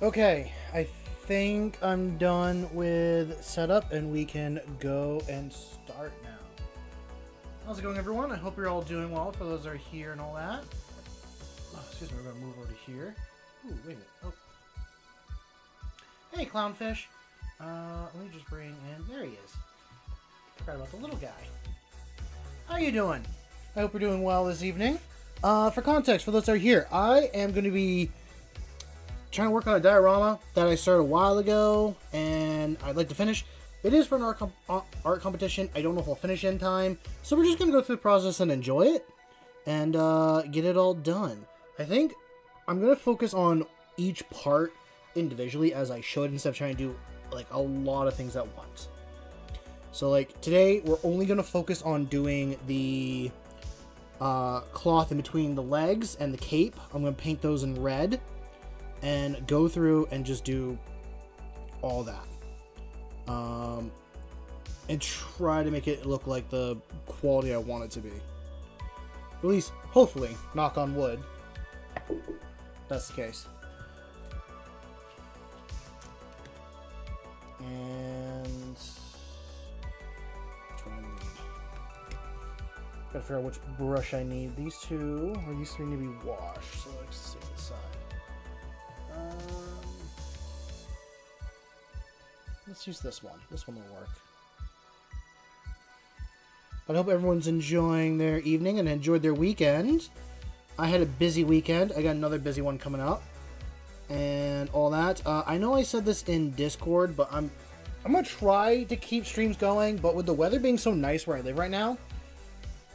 Okay, I think I'm done with setup and we can go and start now. How's it going, everyone? I hope you're all doing well for those that are here and all that. Oh, excuse me, we're going to move over to here. Ooh, wait a minute. Oh. Hey, clownfish. Let me just bring in... There he is. Forgot about the little guy. How you doing? I hope you're doing well this evening. For context, for those that are here, I am going to be trying to work on a diorama that I started a while ago, and I'd like to finish. It is for an art competition. I don't know if I'll finish in time, so we're just going to go through the process and enjoy it, and get it all done. I think I'm going to focus on each part individually as I should, instead of trying to do like a lot of things at once. So like today, we're only going to focus on doing the cloth in between the legs and the cape. I'm going to paint those in red and go through and just do all that. And try to make it look like the quality I want it to be. At least, hopefully, knock on wood, that's the case. And gotta figure out which brush I need. These two, or these three need to be washed. So let's see this side. Let's use this one. This one will work. But I hope everyone's enjoying their evening and enjoyed their weekend. I had a busy weekend. I got another busy one coming up. And all that. I know I said this in Discord, but I'm going to try to keep streams going. But with the weather being so nice where I live right now,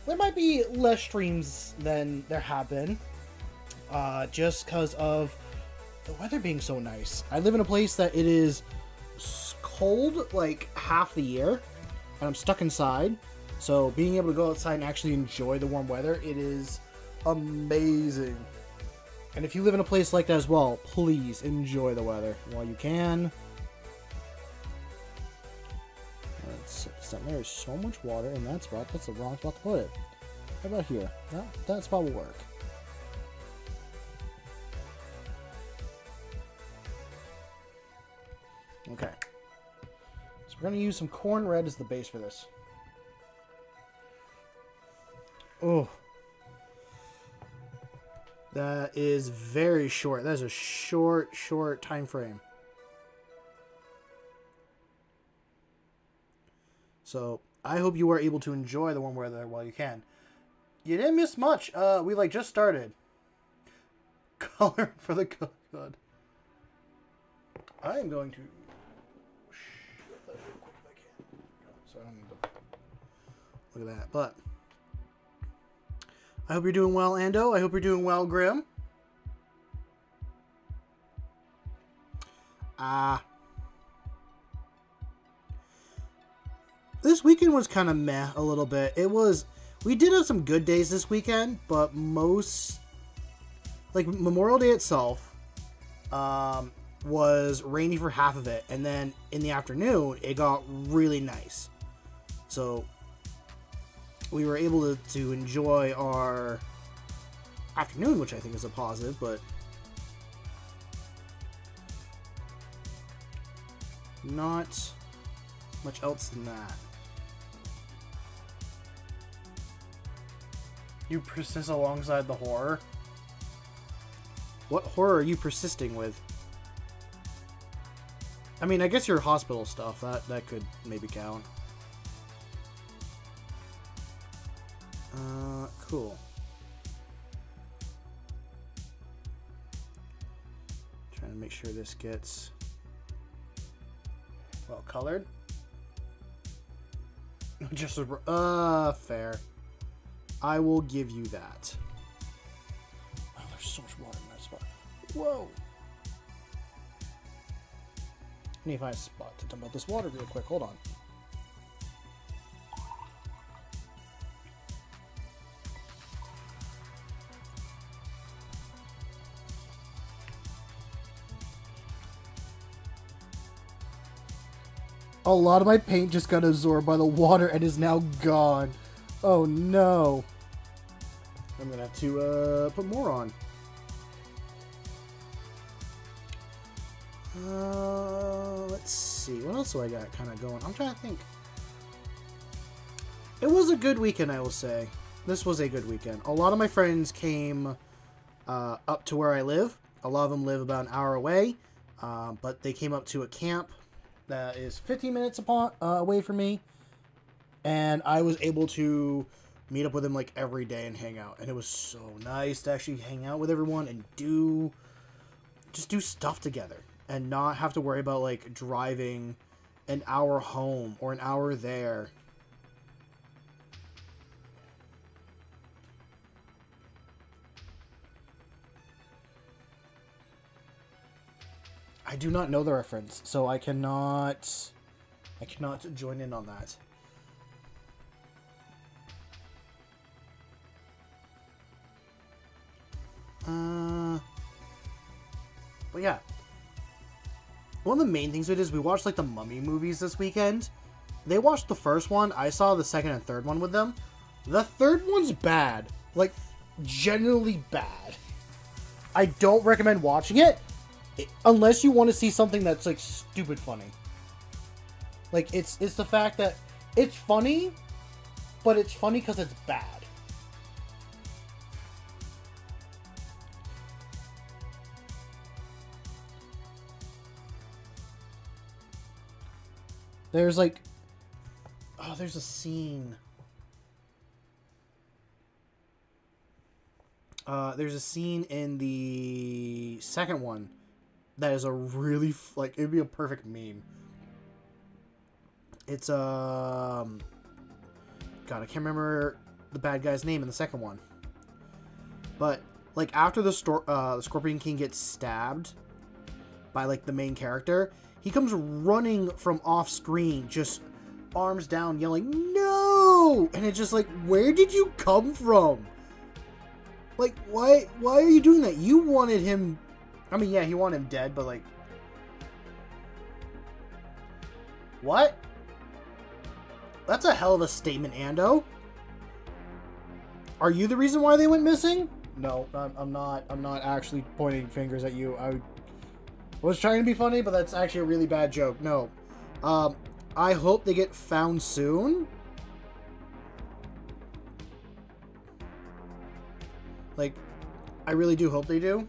there might be less streams than there have been. Just because of the weather being so nice. I live in a place that it is cold like half the year, and I'm stuck inside. So being able to go outside and actually enjoy the warm weather, it is amazing. And if you live in a place like that as well, please enjoy the weather while you can. Let's set this up. There's so much water in that spot. That's the wrong spot to put it. How about here? That spot will work. Okay. So we're going to use some corn red as the base for this. Oh. That is very short. That is a short time frame. So, I hope you are able to enjoy the warm weather while you can. You didn't miss much. We like just started. Color for the good. I am going to shut that real quick if I can. So I don't need to look at that. But I hope you're doing well, Ando. I hope you're doing well, Grim. This weekend was kind of meh a little bit. We did have some good days this weekend, but most, like Memorial Day itself, was rainy for half of it, and then in the afternoon it got really nice. So we were able to enjoy our afternoon, which I think is a positive, but not much else than that. You persist alongside the horror? What horror are you persisting with? I mean, I guess your hospital stuff, that could maybe count. Cool. Trying to make sure this gets well colored. Just fair. I will give you that. Oh, there's so much water in that spot. Whoa. I need to find a spot to dump out this water real quick. Hold on. A lot of my paint just got absorbed by the water and is now gone. Oh no. I'm gonna have to put more on. Let's see. What else do I got kind of going? I'm trying to think. It was a good weekend, I will say. This was a good weekend. A lot of my friends came up to where I live. A lot of them live about an hour away. But they came up to a camp that is 15 minutes away from me. And I was able to meet up with them like every day and hang out. And it was so nice to actually hang out with everyone and just do stuff together. And not have to worry about like driving an hour home or an hour there. I do not know the reference, so I cannot join in on that. But yeah. One of the main things we did is we watched like the Mummy movies this weekend. They watched the first one. I saw the second and third one with them. The third one's bad. Like, genuinely bad. I don't recommend watching it unless you want to see something that's like stupid funny. Like, it's the fact that it's funny, but it's funny because it's bad. There's like, oh, there's a scene. There's a scene in the second one that is a really, like, it'd be a perfect meme. It's, God, I can't remember the bad guy's name in the second one. But, like, after the Scorpion King gets stabbed by, like, the main character, he comes running from off screen, just arms down, yelling, "No!" And it's just like, where did you come from? Like, why are you doing that? You wanted him... I mean, yeah, he wanted him dead, but like... What? That's a hell of a statement, Ando. Are you the reason why they went missing? No, I'm not actually pointing fingers at you. I was trying to be funny, but that's actually a really bad joke. No. I hope they get found soon. Like, I really do hope they do.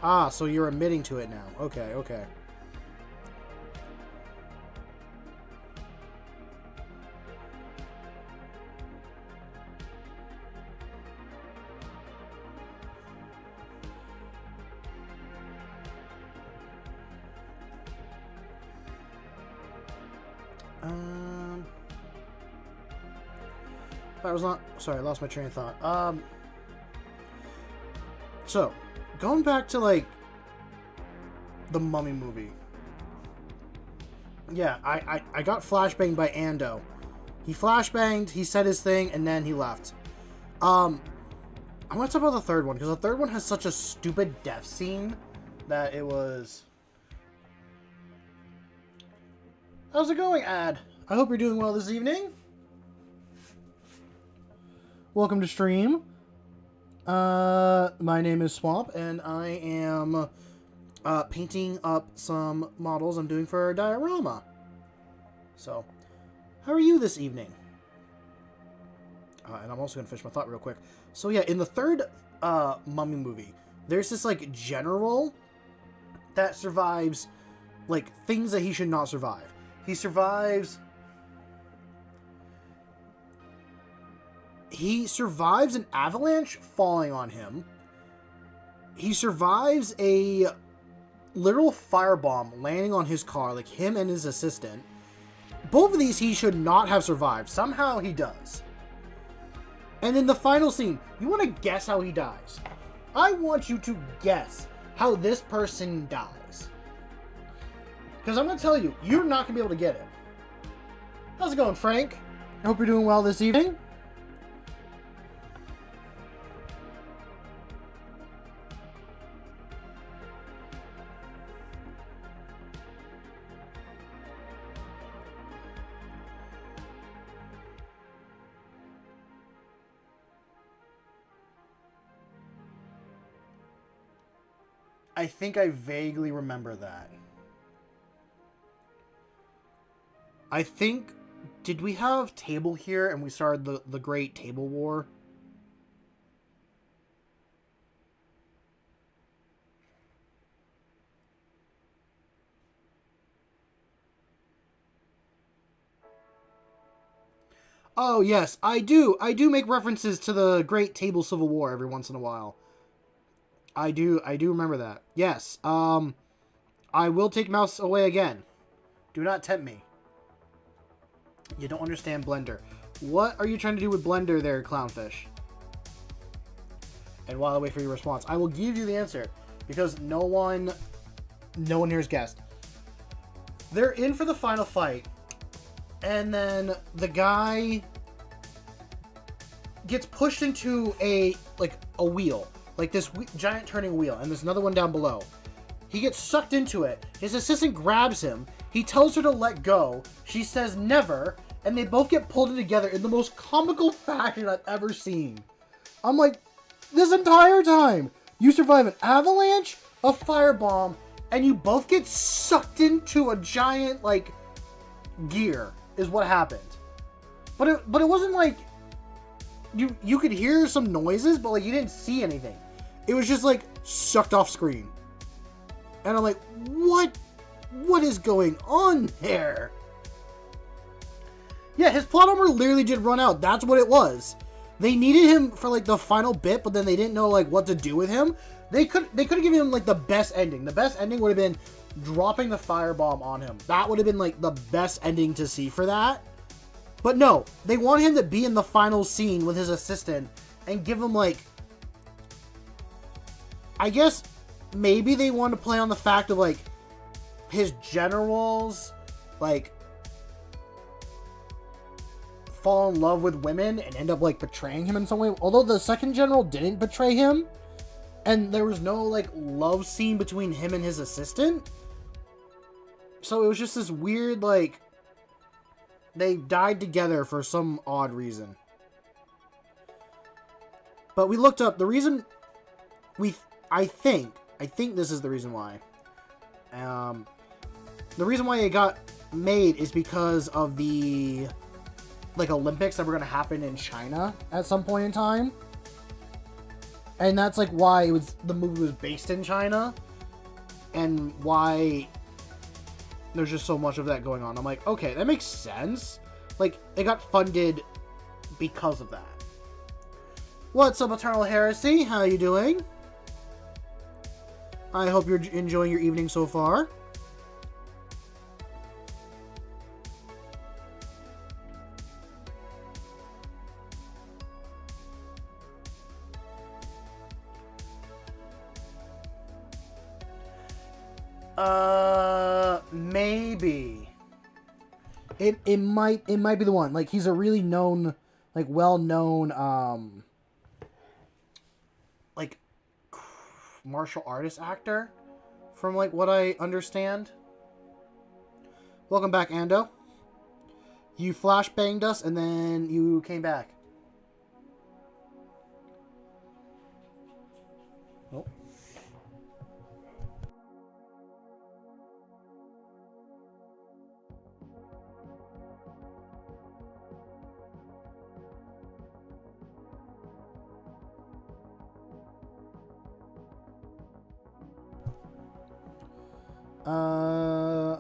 Ah, so you're admitting to it now. Okay, okay. I was not... Sorry, I lost my train of thought. So, going back to, like, the Mummy movie. Yeah, I got flashbanged by Ando. He flashbanged, he said his thing, and then he left. I want to talk about the third one, because the third one has such a stupid death scene that it was... How's it going, Ad? I hope you're doing well this evening. Welcome to stream. My name is Swamp, and I am painting up some models I'm doing for a diorama. So, how are you this evening? And I'm also going to finish my thought real quick. So yeah, in the third Mummy movie, there's this, like, general that survives, like, things that he should not survive. He survives... He survives an avalanche falling on him. He survives a literal firebomb landing on his car, like him and his assistant. Both of these he should not have survived. Somehow he does. And in the final scene, you want to guess how he dies? I want you to guess how this person dies. Because I'm going to tell you, you're not going to be able to get it. How's it going, Frank? I hope you're doing well this evening. I think I vaguely remember that. I think... Did we have table here and we started the Great Table War? Oh, yes, I do. I do make references to the Great Table Civil War every once in a while. I do remember that. Yes, I will take mouse away again. Do not tempt me. You don't understand Blender. What are you trying to do with Blender there, Clownfish? And while I wait for your response, I will give you the answer. Because no one here has guessed. They're in for the final fight. And then the guy gets pushed into a wheel. Like this giant turning wheel. And there's another one down below. He gets sucked into it. His assistant grabs him. He tells her to let go. She says never. And they both get pulled in together in the most comical fashion I've ever seen. I'm like, this entire time, you survive an avalanche, a firebomb, and you both get sucked into a giant, like, gear, is what happened. But it wasn't like, you could hear some noises, but, like, you didn't see anything. It was just, like, sucked off screen. And I'm like, what is going on there? Yeah, his plot armor literally did run out. That's what it was. They needed him for, like, the final bit, but then they didn't know, like, what to do with him. They could have given him, like, the best ending. The best ending would have been dropping the firebomb on him. That would have been, like, the best ending to see for that. But no, they want him to be in the final scene with his assistant and give him, like... I guess maybe they want to play on the fact of, like, his generals, like... fall in love with women and end up, like, betraying him in some way. Although the second general didn't betray him, and there was no, like, love scene between him and his assistant. So it was just this weird, like, they died together for some odd reason. But we looked up the reason I think this is the reason why. The reason why it got made is because of the, like, Olympics that were going to happen in China at some point in time. And that's, like, why the movie was based in China. And why there's just so much of that going on. I'm like, okay, that makes sense. Like, it got funded because of that. What's up, Eternal Heresy? How you doing? I hope you're enjoying your evening so far. Maybe. It might be the one. Like, he's a really known, like, well-known, like, martial artist actor, from, like, what I understand. Welcome back, Ando. You flashbanged us, and then you came back. Oh.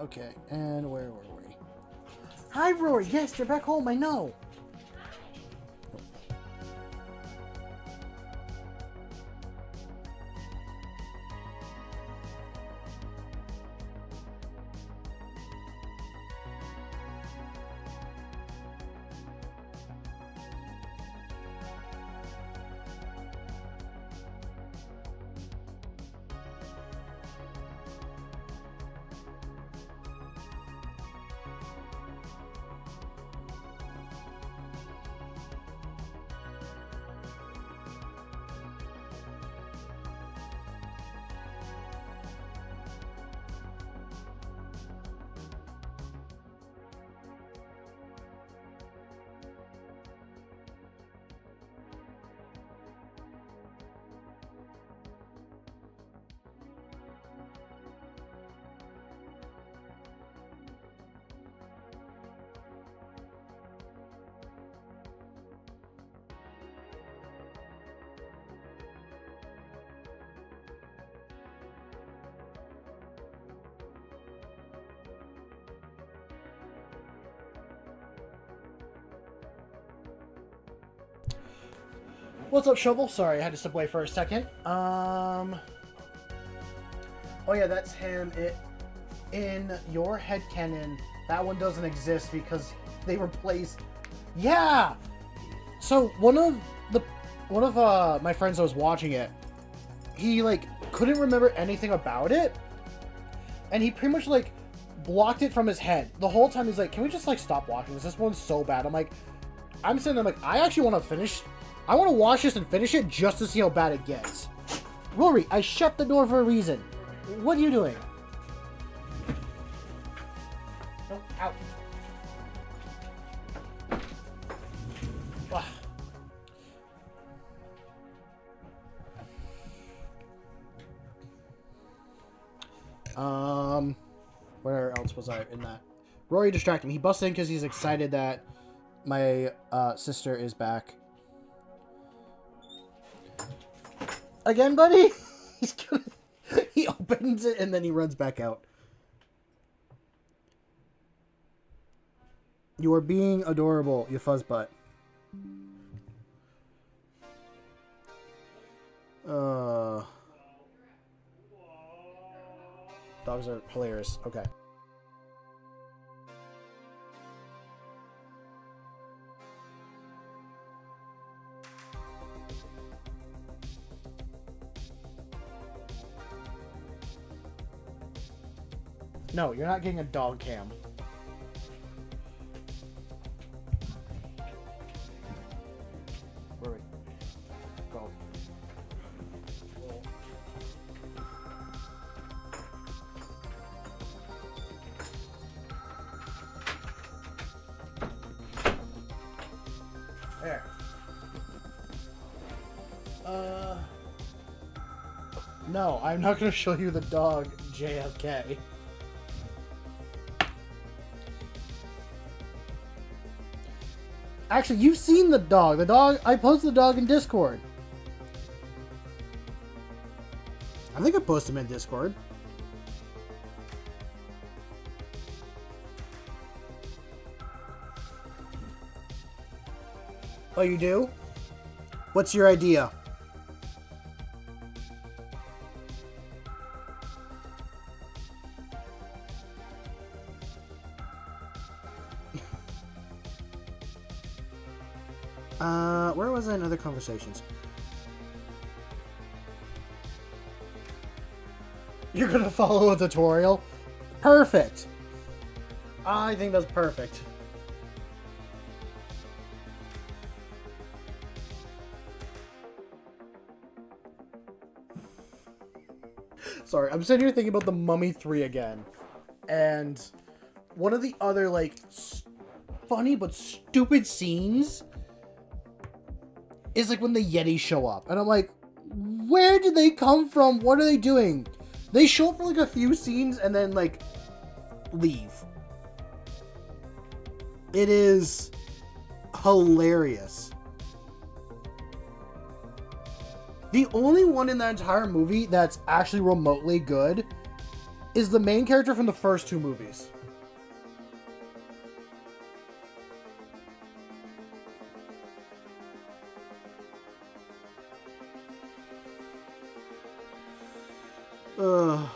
Okay, and where were we? Hi, Rory. Yes, you're back home. I know. What's up, Shovel? Sorry, I had to step away for a second. Oh yeah, that's him. In your headcanon, that one doesn't exist because they replaced... Yeah! So, one of my friends that was watching it, he, like, couldn't remember anything about it, and he pretty much, like, blocked it from his head. The whole time he's like, can we just, like, stop watching this? This one's so bad. I'm sitting there like, I actually want to finish... I want to watch this and finish it just to see how bad it gets. Rory, I shut the door for a reason. What are you doing? No, out. Where else was I in that? Rory distracted me. He busted in because he's excited that my sister is back. Again, buddy? He opens it and then he runs back out. You are being adorable, you fuzzbutt. Dogs are hilarious. Okay. No, you're not getting a dog cam. Where are we? Go. There. No, I'm not going to show you the dog, JFK. Actually, you've seen the dog. The dog, I posted the dog in Discord. I think I posted him in Discord. Oh, you do? What's your idea? Where was I in other conversations? You're gonna follow a tutorial? Perfect! I think that's perfect. Sorry, I'm sitting here thinking about The Mummy 3 again. And one of the other, like, funny but stupid scenes is, like, when the Yetis show up. And I'm like, where did they come from? What are they doing? They show up for, like, a few scenes and then, like, leave. It is hilarious. The only one in that entire movie that's actually remotely good is the main character from the first two movies. Ugh.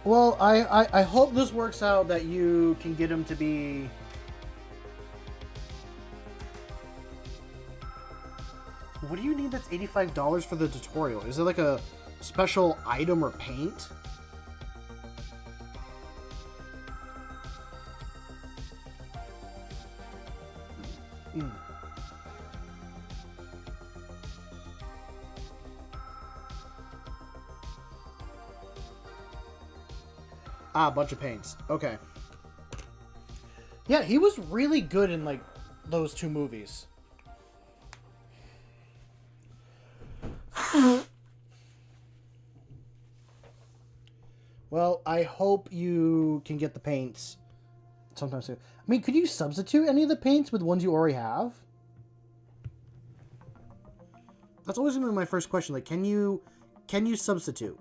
Well, I hope this works out that you can get him to be... What do you need that's $85 for the tutorial? Is it like a special item or paint? Ah, a bunch of paints. Okay. Yeah, he was really good in, like, those two movies. Well, I hope you can get the paints sometime soon. I mean, could you substitute any of the paints with ones you already have? That's always gonna be my first question. Like, can you substitute?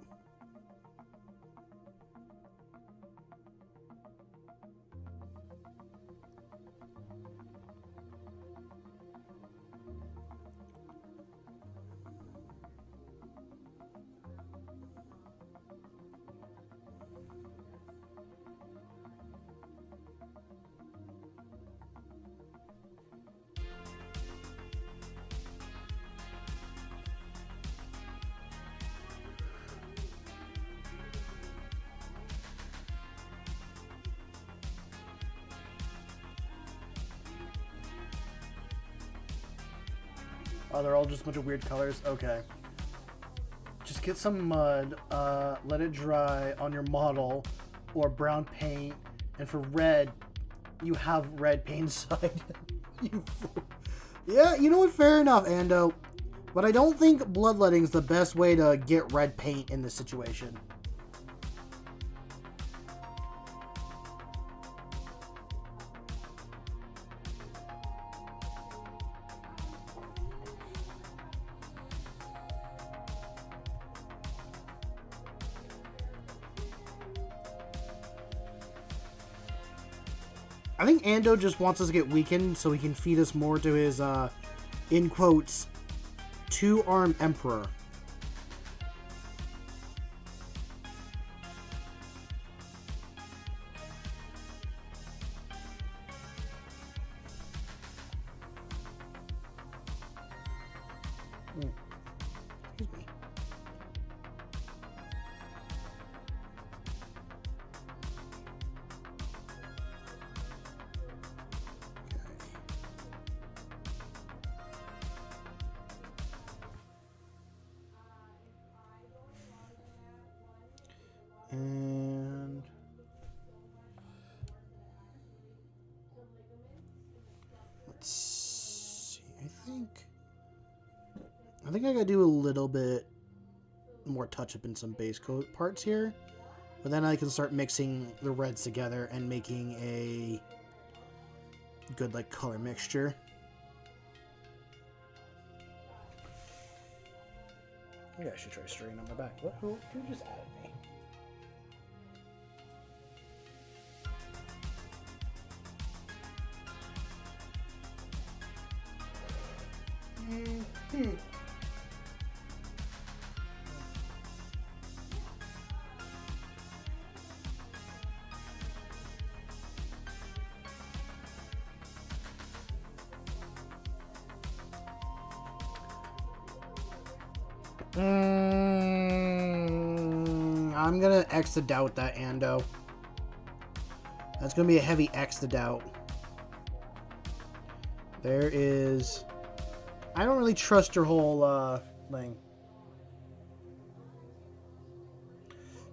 Oh, they're all just a bunch of weird colors? Okay. Just get some mud, let it dry on your model, or brown paint, and for red, you have red paint inside. You fool. Yeah, you know what? Fair enough, Ando. But I don't think bloodletting is the best way to get red paint in this situation. I think Ando just wants us to get weakened so he can feed us more to his, in quotes, two-armed emperor. Excuse me. And let's see. I think I gotta do a little bit more touch up in some base coat parts here, but then I can start mixing the reds together and making a good like color mixture. Maybe I should try straighten on my back. What? Who just added me? I'm gonna X to doubt that, Ando. That's gonna be a heavy X to doubt. There is... I don't really trust your whole, thing.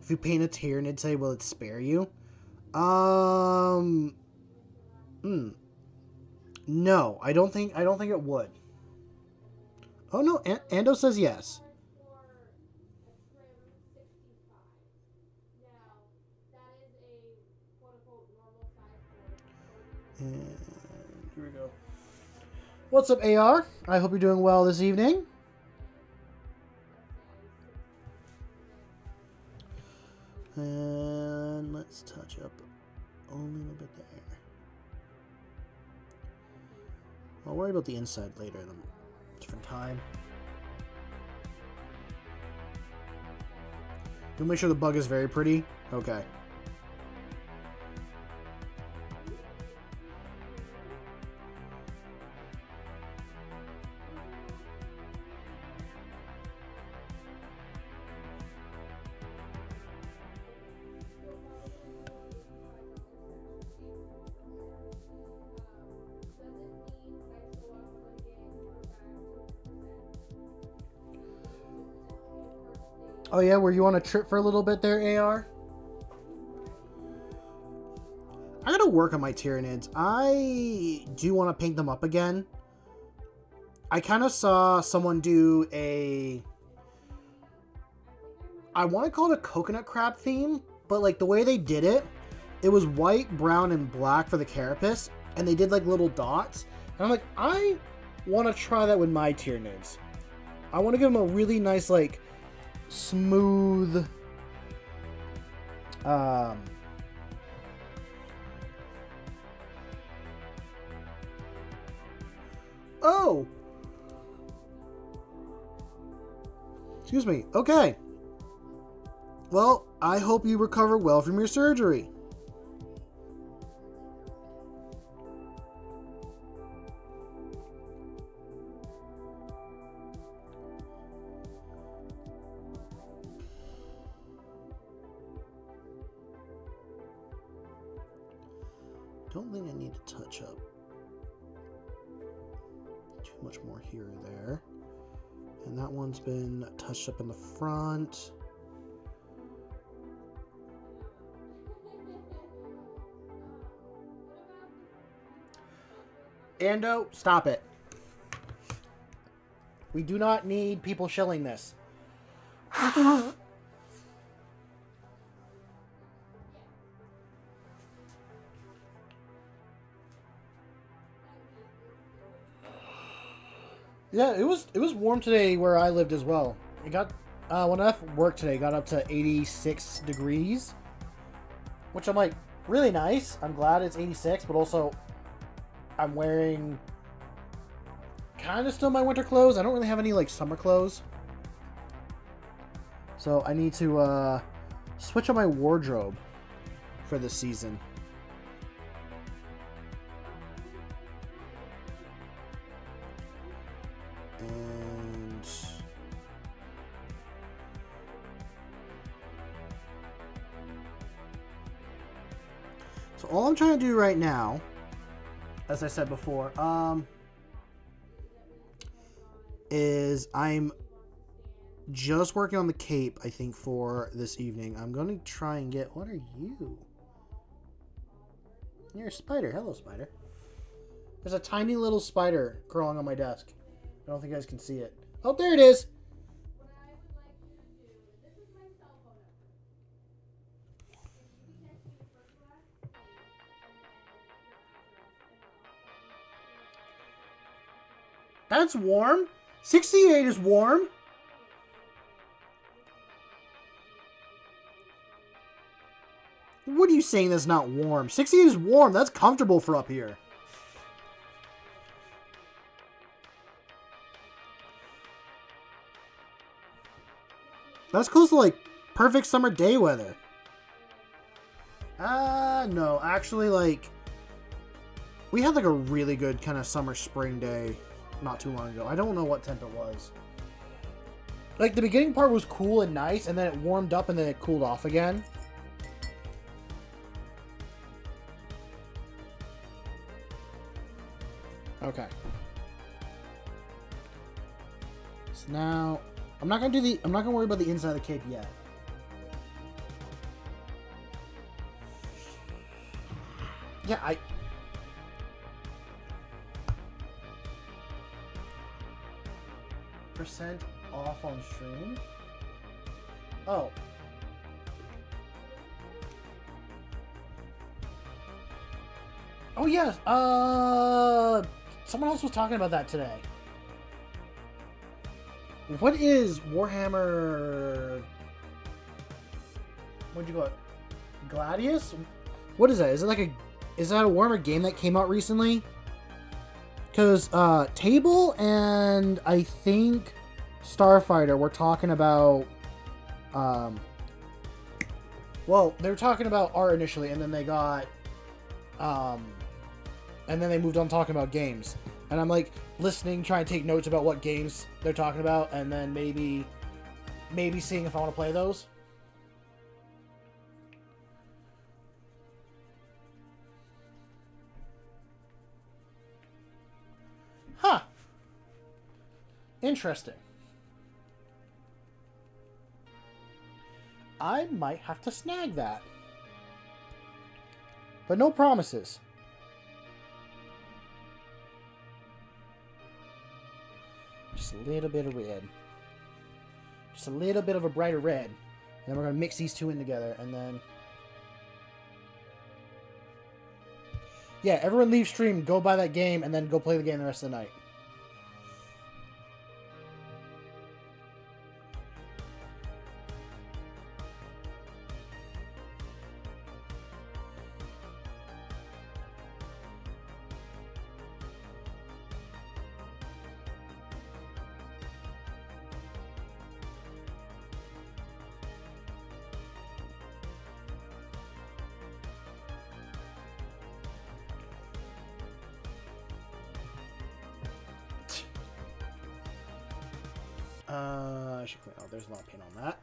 If you paint a Tyranid, say, will it spare you? No, I don't think it would. Oh no, Ando says yes. And here we go. What's up, AR? I hope you're doing well this evening. And let's touch up a little bit there. I'll worry about the inside later at a different time. You'll make sure the bug is very pretty? Okay. Oh yeah, were you on a trip for a little bit there, AR? I gotta work on my Tyranids. I do want to paint them up again. I kind of saw someone do a... I want to call it a coconut crab theme, but like the way they did it, it was white, brown, and black for the carapace, and they did like little dots. And I'm like, I want to try that with my Tyranids. I want to give him a really nice, like, smooth, oh! Excuse me. Okay. Well, I hope you recover well from your surgery. Don't think I need to touch up too much more here or there. And that one's been touched up in the front. Ando, stop it. We do not need people shilling this. Yeah, it was warm today where I lived as well. It got when I left work today, it got up to 86 degrees, which I'm like, really nice. I'm glad it's 86, but also I'm wearing kind of still my winter clothes. I don't really have any like summer clothes, so I need to switch up my wardrobe for this season. And so all I'm trying to do right now, as I said before, is I'm just working on the cape, I think, for this evening. I'm going to try and get... What are you? You're a spider. Hello, spider. There's a tiny little spider crawling on my desk. I don't think you guys can see it. Oh, there it is! That's warm. 68 is warm. What are you saying that's not warm? 68 is warm. That's comfortable for up here. That's close to, like, perfect summer day weather. No. Actually, like, we had, like, a really good kind of summer spring day not too long ago. I don't know what temp it was. Like, the beginning part was cool and nice, and then it warmed up and then it cooled off again. Okay. So now... I'm not gonna worry about the inside of the cape yet. Yeah, percent off on stream? Oh. Oh yes, someone else was talking about that today. What is Warhammer... What'd you go? Gladius? What is that? Is it like a... Is that a Warhammer game that came out recently? Because Table and I think Starfighter were talking about... well, they were talking about art initially, and then they got... and then they moved on talking about games. And I'm like listening, trying to take notes about what games they're talking about, and then maybe seeing if I want to play those. Huh. Interesting. I might have to snag that. But no promises. Just a little bit of red. Just a little bit of a brighter red. And then we're going to mix these two in together. And then... yeah, everyone leave stream, go buy that game, and then go play the game the rest of the night. I should clean. Oh, there's a lot of paint on that.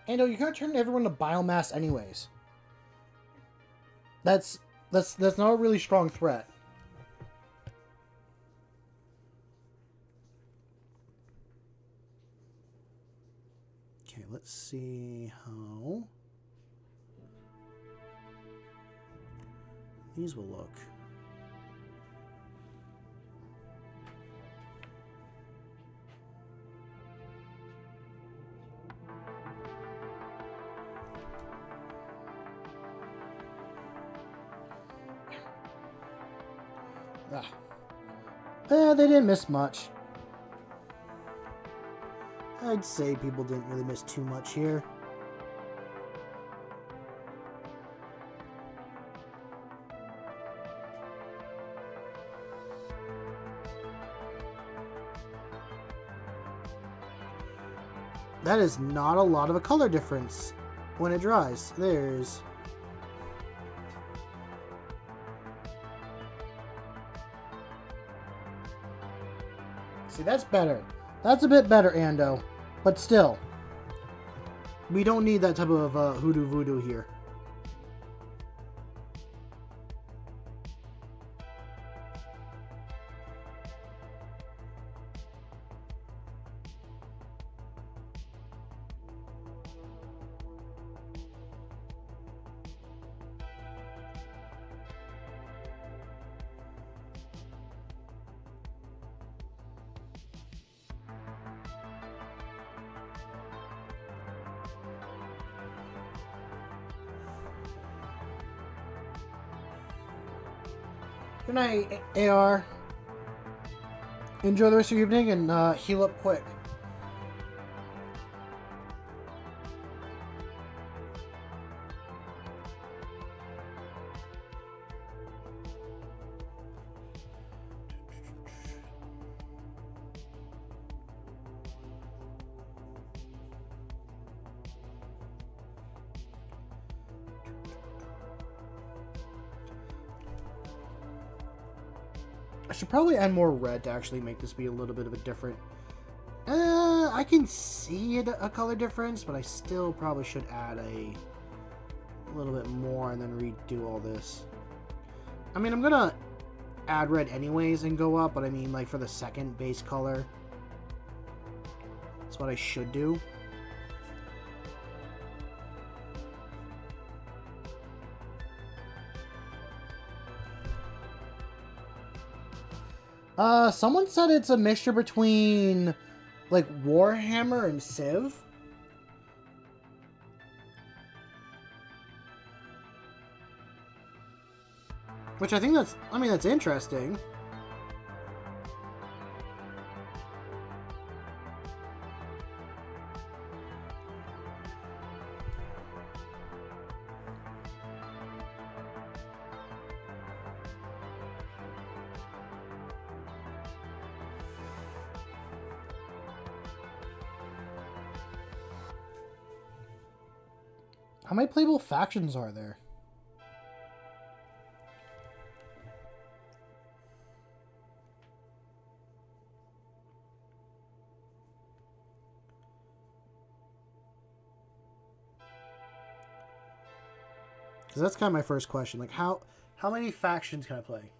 And you're gonna turn everyone to biomass anyways. That's not a really strong threat. Okay, let's see how these will look. They didn't miss much. I'd say people didn't really miss too much here. That is not a lot of a color difference when it dries. There's... See, that's better. That's a bit better, Ando. But still, we don't need that type of hoodoo voodoo here. Good night, AR. Enjoy the rest of your evening and heal up quick. I should probably add more red to actually make this be a little bit of a different... I can see a color difference, but I still probably should add a little bit more and then redo all this. I mean, I'm gonna add red anyways and go up, but I mean, like, for the second base color, that's what I should do. Someone said it's a mixture between, like, Warhammer and Civ. Which I think that's, I mean, that's interesting. How many playable factions are there? Because that's kind of my first question. Like, how many factions can I play?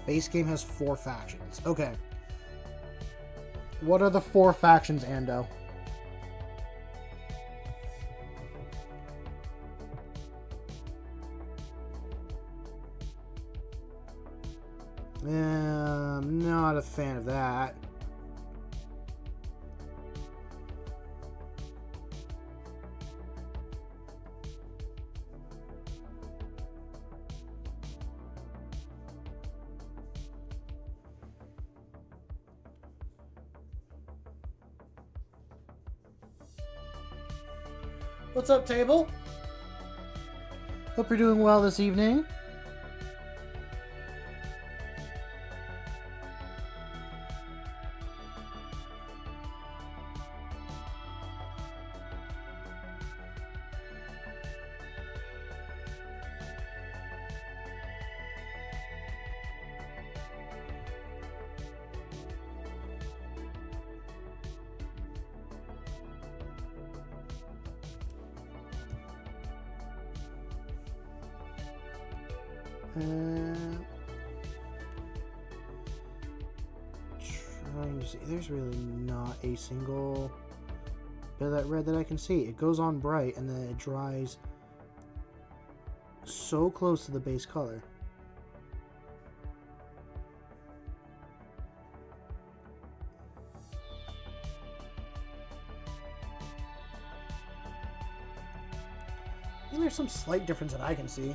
Base game has 4 factions. Okay. What are the 4 factions, Ando? I'm not a fan of that. What's up, table? Hope you're doing well this evening. Trying to see. There's really not a single bit of that red that I can see. It goes on bright and then it dries so close to the base color. I think there's some slight difference that I can see.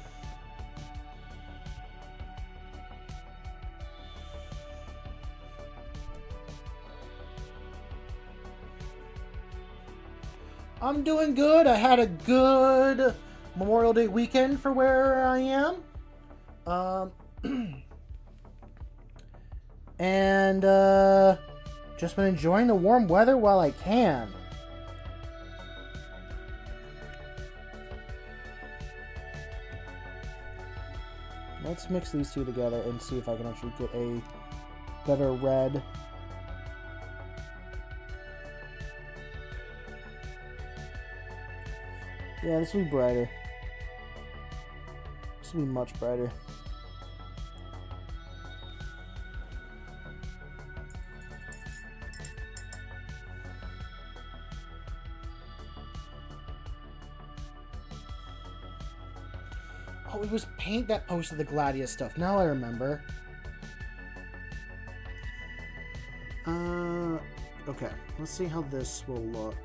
I'm doing good. I had a good Memorial Day weekend for where I am. And just been enjoying the warm weather while I can. Let's mix these two together and see if I can actually get a better red. Yeah, this will be brighter. This will be much brighter. Oh, it was Paint that posted the Gladius stuff. Now I remember. Okay. Let's see how this will look.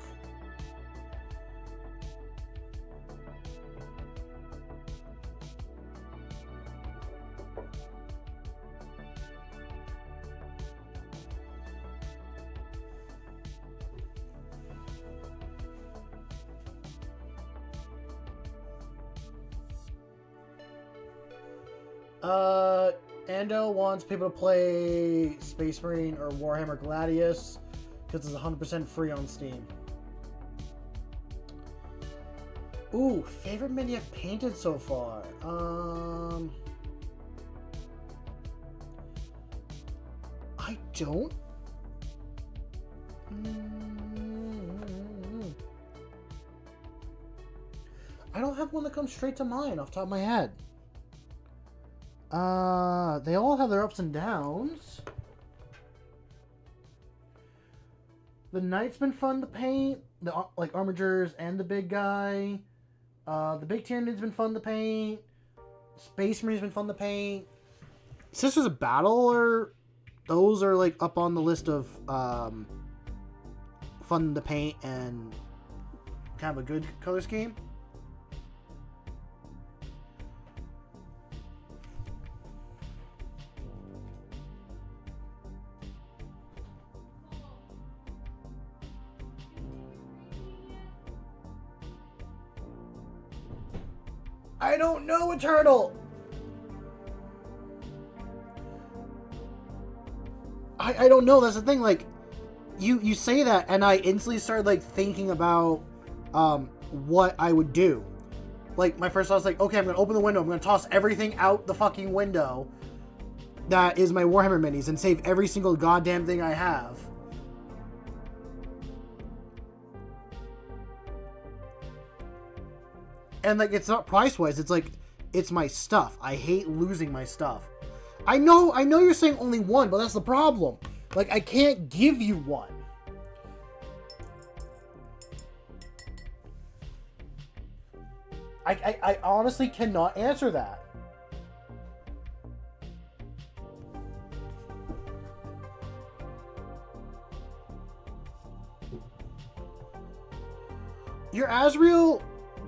Ando wants people to play Space Marine or Warhammer Gladius because it's 100% free on Steam. Ooh, favorite mini I've painted so far. I don't. I don't have one that comes straight to mind off the top of my head. They all have their ups and downs. The Knight's been fun to paint. The like Armigers and the big guy. The big Tyranid's been fun to paint. Space Marine's been fun to paint. Sisters of Battle those are like up on the list of fun to paint and kind of a good color scheme. I don't know, Eternal! I don't know, that's the thing, like, you say that, and I instantly started, like, thinking about, what I would do. Like, my first thought was like, okay, I'm gonna open the window, I'm gonna toss everything out the fucking window that is my Warhammer minis, and save every single goddamn thing I have. And, like, it's not price-wise. It's, like, it's my stuff. I hate losing my stuff. I know you're saying only one, but that's the problem. Like, I can't give you one. I honestly cannot answer that. Your Azrael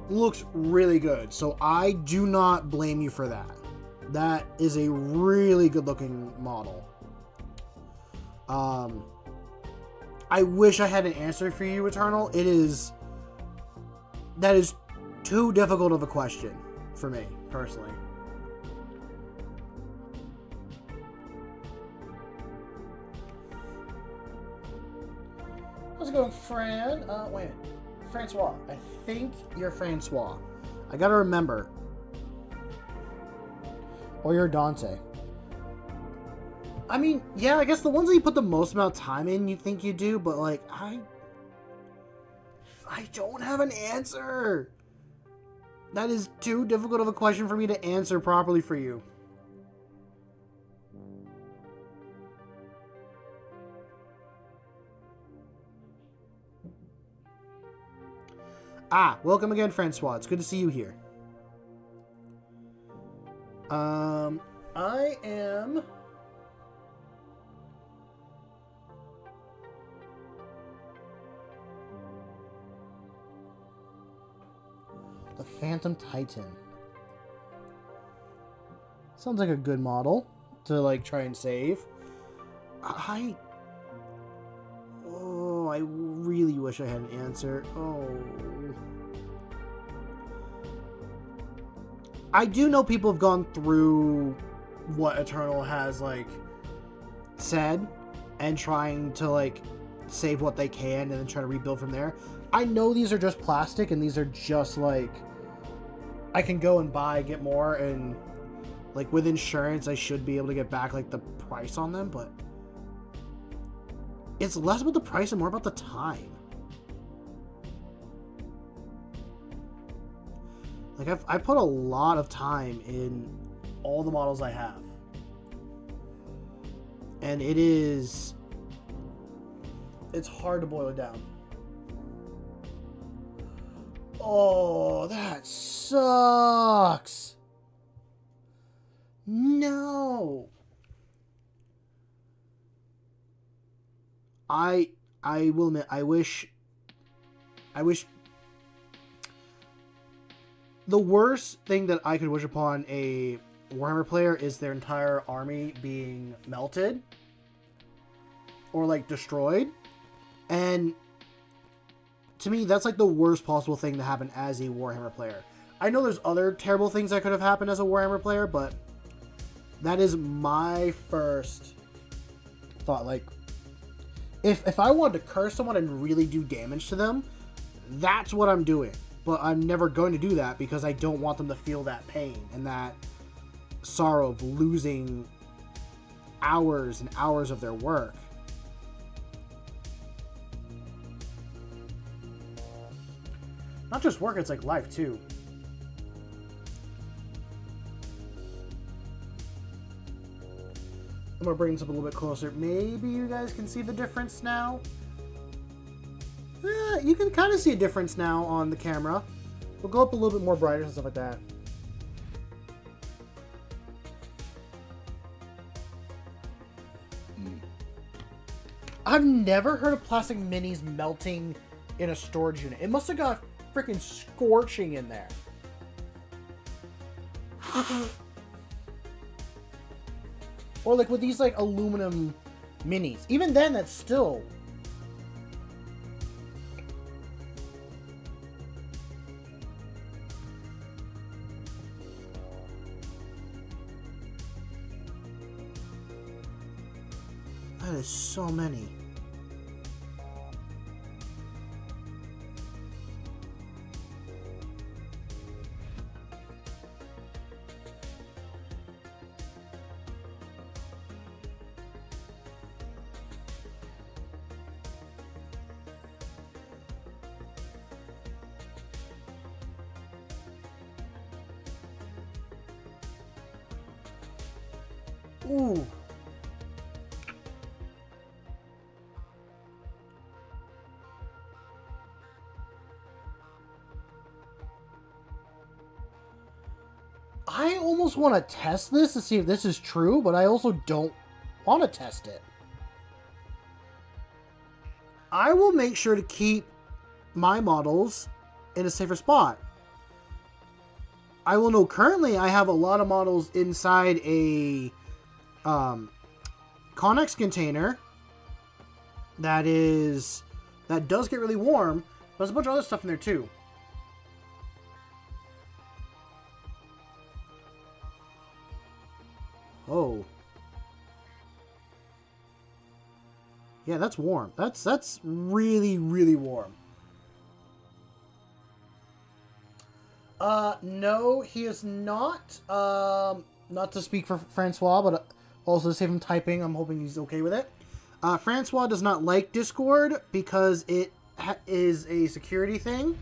looks really good, so I do not blame you for that. That is a really good looking model. I wish I had an answer for you, Eternal. It is That is too difficult of a question for me, personally. How's it going, Fran? Wait. Francois. I think you're Francois. I gotta remember. Or you're Dante. I mean, yeah, I guess the ones that you put the most amount of time in, you think you do, but, like, I don't have an answer. That is too difficult of a question for me to answer properly for you. Ah, welcome again, Francois. It's good to see you here. I am... the Phantom Titan. Sounds like a good model to, like, try and save. I really wish I had an answer. Oh. I do know people have gone through what Eternal has, like, said and trying to, like, save what they can and then try to rebuild from there. I know these are just plastic and these are just, like, I can go and get more, and, like, with insurance I should be able to get back, like, the price on them, but it's less about the price and more about the time. Like, I put a lot of time in all the models I have. And it's hard to boil it down. Oh, that sucks. No. I will admit, I wish the worst thing that I could wish upon a Warhammer player is their entire army being melted or, like, destroyed. And to me, that's, like, the worst possible thing to happen as a Warhammer player. I know there's other terrible things that could have happened as a Warhammer player, but that is my first thought. Like, if I wanted to curse someone and really do damage to them, that's what I'm doing. But I'm never going to do that because I don't want them to feel that pain and that sorrow of losing hours and hours of their work. Not just work, it's like life too. I'm going to bring this up a little bit closer. Maybe you guys can see the difference now. You can kind of see a difference now on the camera. We'll go up a little bit more brighter and stuff like that. I've never heard of plastic minis melting in a storage unit. It must have got freaking scorching in there. Or like with these like aluminum minis. Even then, that's still... That is so many. Ooh. I almost want to test this to see if this is true, but I also don't want to test it. I will make sure to keep my models in a safer spot. I will know currently I have a lot of models inside a Connex container that does get really warm, but there's a bunch of other stuff in there too. Yeah, that's warm. That's really, really warm. No, he is not. Not to speak for Francois, but also to save him typing, I'm hoping he's okay with it. Francois does not like Discord because it is a security thing.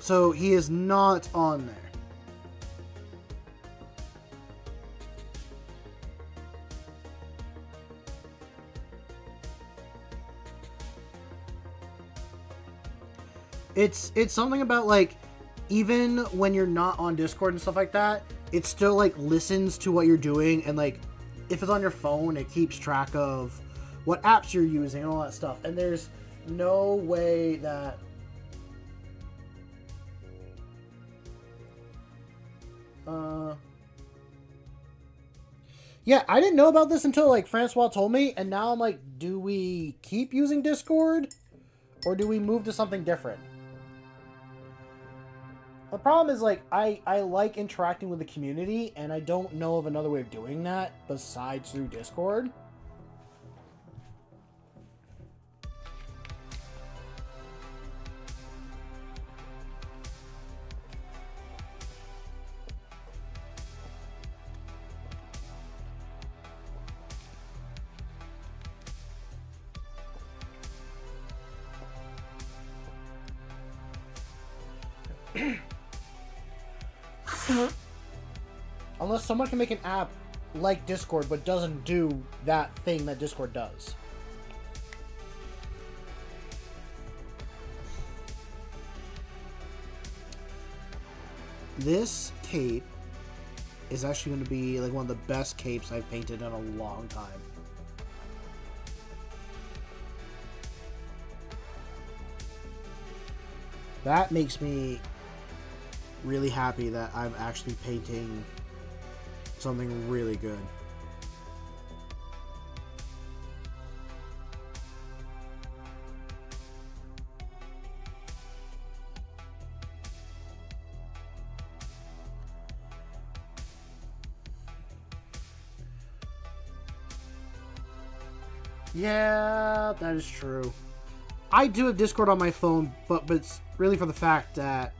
So he is not on there. It's something about, like, even when you're not on Discord and stuff like that, it still, like, listens to what you're doing, and, like, if it's on your phone, it keeps track of what apps you're using and all that stuff. And there's no way that... Yeah, I didn't know about this until, like, Francois told me, and now I'm like, do we keep using Discord? Or do we move to something different? The problem is, like, I like interacting with the community, and I don't know of another way of doing that besides through Discord. Unless someone can make an app like Discord but doesn't do that thing that Discord does. This cape is actually going to be like one of the best capes I've painted in a long time. That makes me really happy that I'm actually painting something really good. Yeah, that is true. I do have Discord on my phone, but it's really for the fact that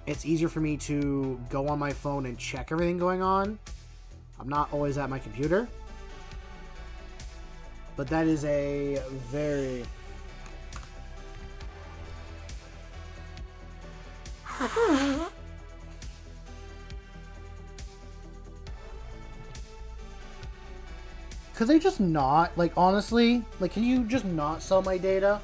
it's easier for me to go on my phone and check everything going on. I'm not always at my computer. But that is a very... Could they just not? Like, honestly? Like, can you just not sell my data?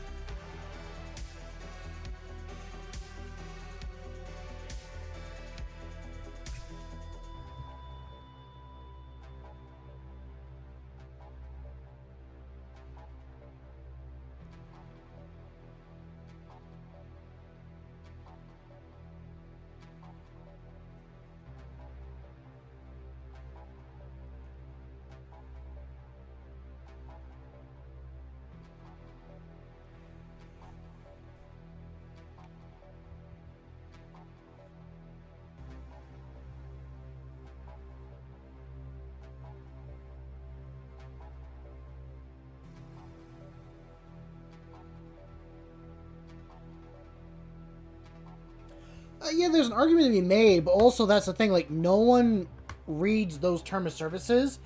Yeah, there's an argument to be made, but also that's the thing, like, no one reads those terms of services,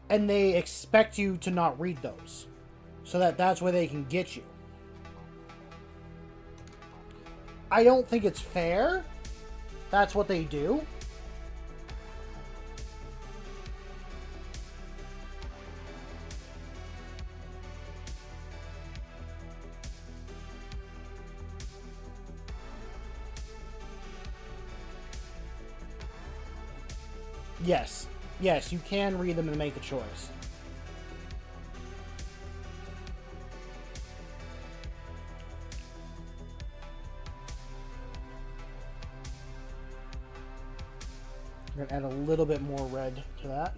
and they expect you to not read those. So that's where they can get you. I don't think it's fair. That's what they do. Yes. Yes, you can read them and make the choice. I'm going to add a little bit more red to that.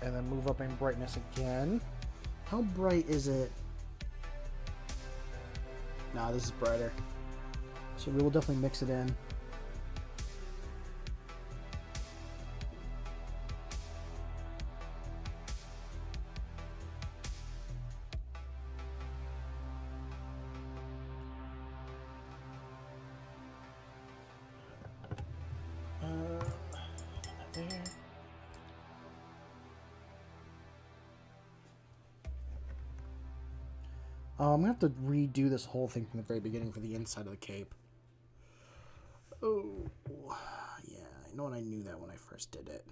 And then move up in brightness again. How bright is it? Nah, this is brighter. So we will definitely mix it in. . I'm gonna have to redo this whole thing from the very beginning for the inside of the cape. Oh, yeah, I know, and I knew that when I first did it.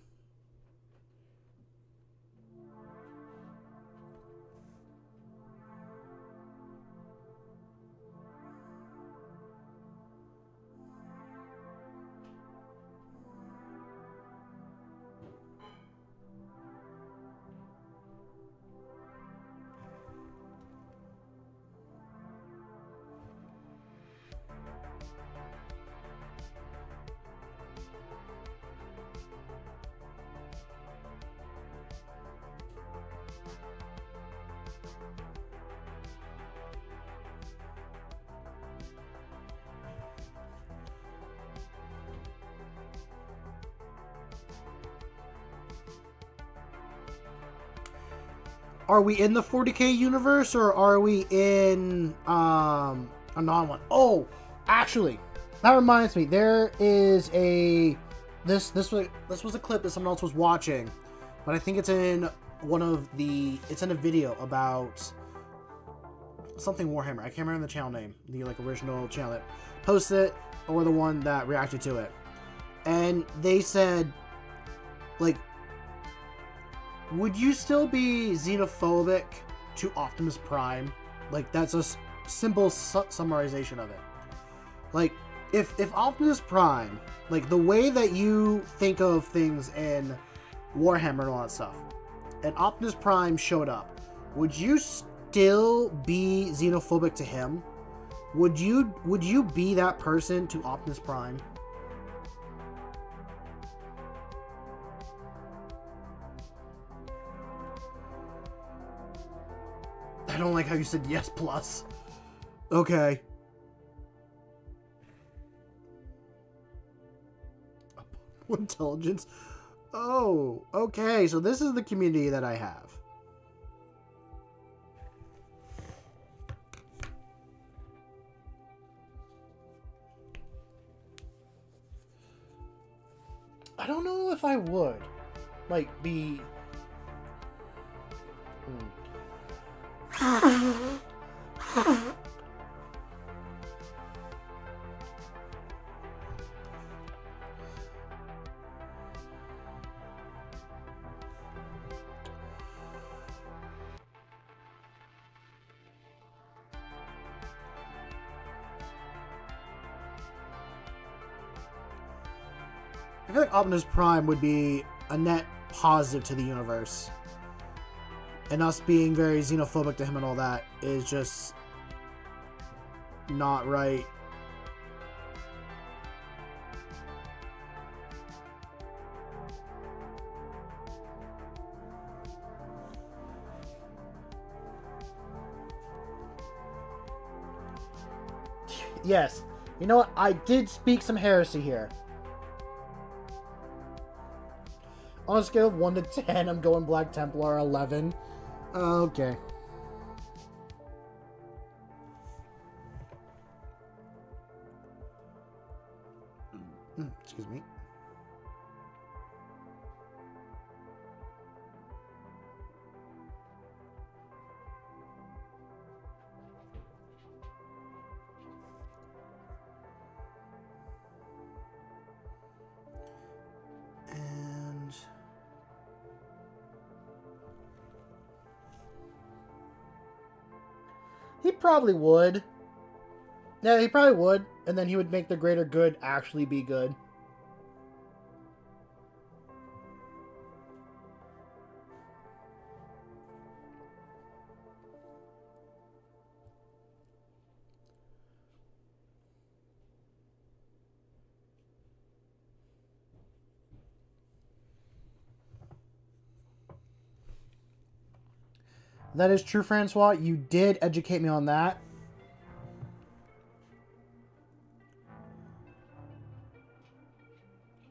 Are we in the 40K universe, or are we in a non-one? Oh, actually, that reminds me. There is a this was a clip that someone else was watching, but I think it's in it's in a video about something Warhammer. I can't remember the channel name, the original channel that posted it, or the one that reacted to it, and they said, would you still be xenophobic to Optimus Prime? That's a simple summarization of it. If Optimus Prime, the way that you think of things in Warhammer and all that stuff, and Optimus Prime showed up, would you still be xenophobic to him? Would you be that person to Optimus Prime? I don't like how you said yes plus. Okay. Intelligence. Oh, okay. So this is the community that I have. I don't know if I would be. I feel like Optimus Prime would be a net positive to the universe. And us being very xenophobic to him and all that is just not right. Yes. You know what? I did speak some heresy here. On a scale of 1 to 10, I'm going Black Templar 11. Okay. Excuse me. And he probably would. Yeah, he probably would. And then he would make the greater good actually be good. That is true, Francois. You did educate me on that.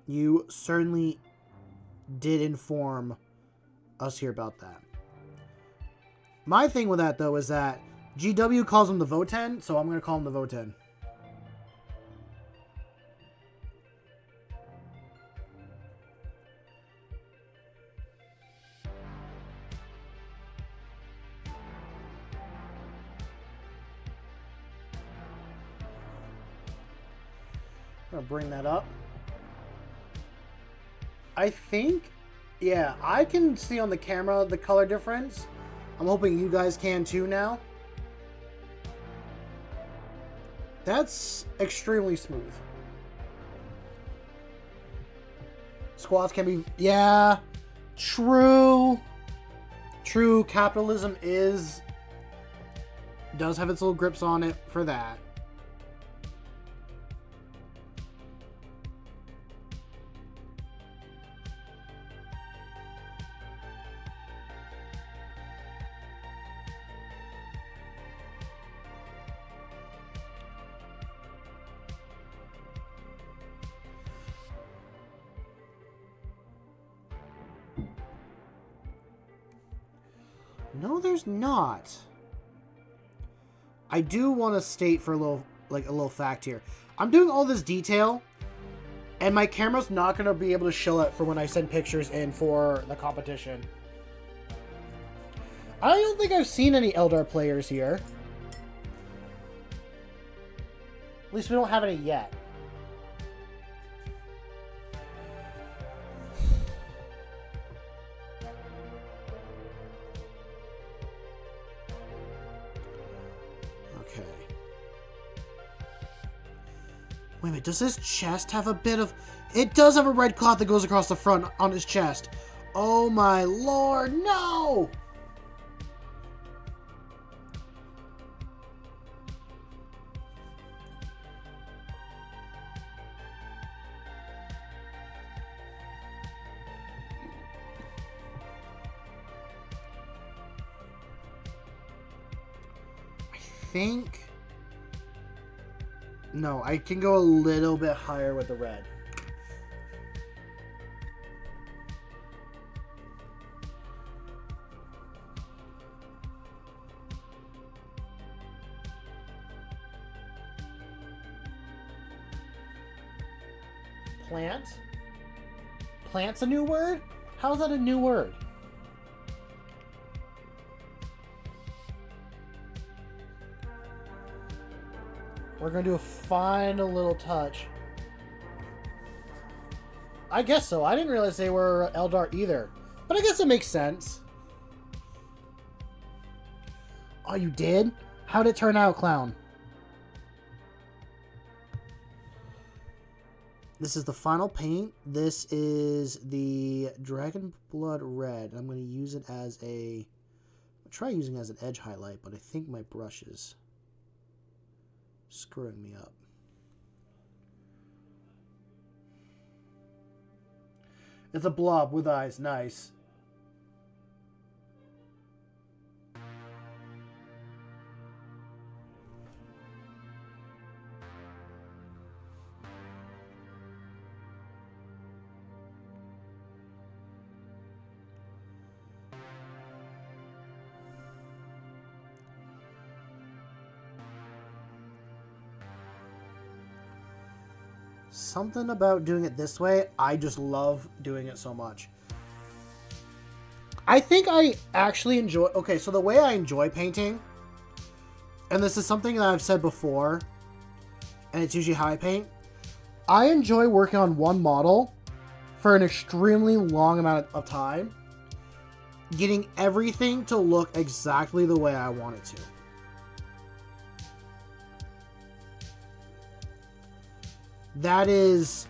You certainly did inform us here about that. My thing with that, though, is that GW calls him the Voten, so I'm going to call him the Voten. I'm gonna bring that up. I think, yeah, I can see on the camera the color difference. I'm hoping you guys can too now. That's extremely smooth. Squats can be, yeah, true. True, capitalism does have its little grips on it for that. No, there's not. I do want to state for a little fact here. I'm doing all this detail, and my camera's not going to be able to show it for when I send pictures in for the competition. I don't think I've seen any Eldar players here. At least we don't have any yet. Okay. Wait a minute, does his chest have a bit of... It does have a red cloth that goes across the front on his chest. Oh my lord, no! I think... No, I can go a little bit higher with the red. Plant? Plant's a new word? How's that a new word? We're going to do a final little touch. I guess so. I didn't realize they were Eldar either. But I guess it makes sense. Oh, you did? How'd it turn out, clown? This is the final paint. This is the Dragon Blood Red. I'm going to use it as a... I'll try using it as an edge highlight, but I think my brush is screwing me up. It's a blob with eyes. Nice. Something about doing it this way, I just love doing it so much. I think I actually enjoy... Okay, so the way I enjoy painting, and this is something that I've said before, and it's usually how I paint, I enjoy working on one model for an extremely long amount of time, getting everything to look exactly the way I want it to. That is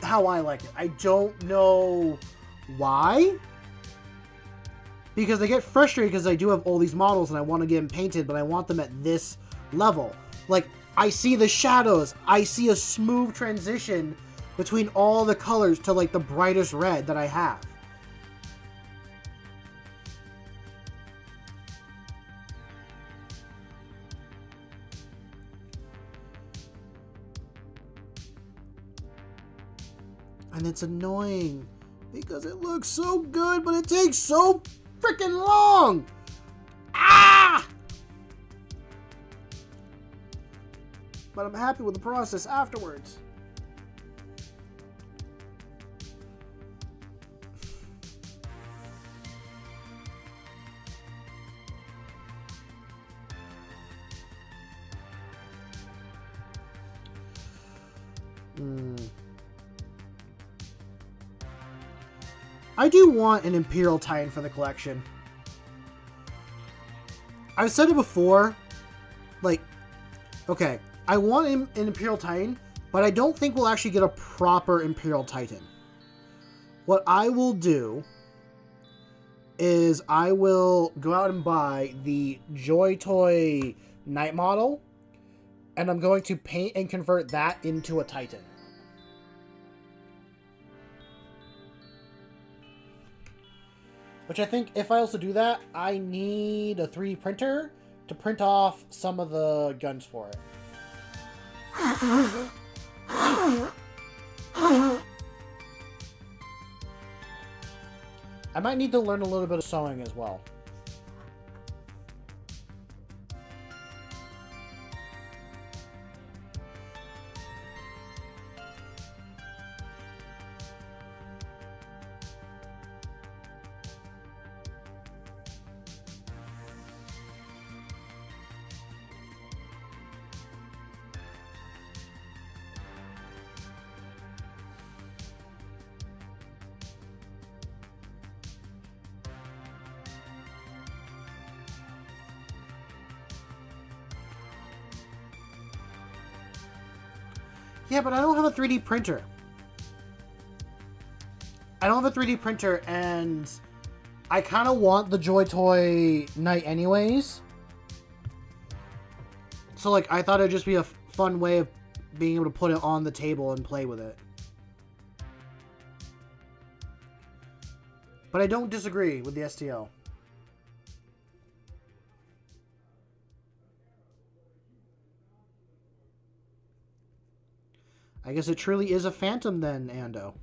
how I like it. I don't know why. Because I get frustrated because I do have all these models and I want to get them painted, but I want them at this level. Like, I see the shadows. I see a smooth transition between all the colors to, like, the brightest red that I have. And it's annoying because it looks so good, but it takes so freaking long. Ah! But I'm happy with the process afterwards. I do want an Imperial Titan for the collection. I've said it before. Like, okay, I want an Imperial Titan, but I don't think we'll actually get a proper Imperial Titan. What I will do is I will go out and buy the Joy Toy Knight model, and I'm going to paint and convert that into a Titan. Which I think if I also do that, I need a 3D printer to print off some of the guns for it. I might need to learn a little bit of sewing as well. Yeah, but I don't have a 3D printer. I don't have a 3D printer, and I kind of want the Joy Toy Knight anyways. So, like, I thought it'd just be a fun way of being able to put it on the table and play with it. But I don't disagree with the STL. I guess it truly is a phantom then, Ando.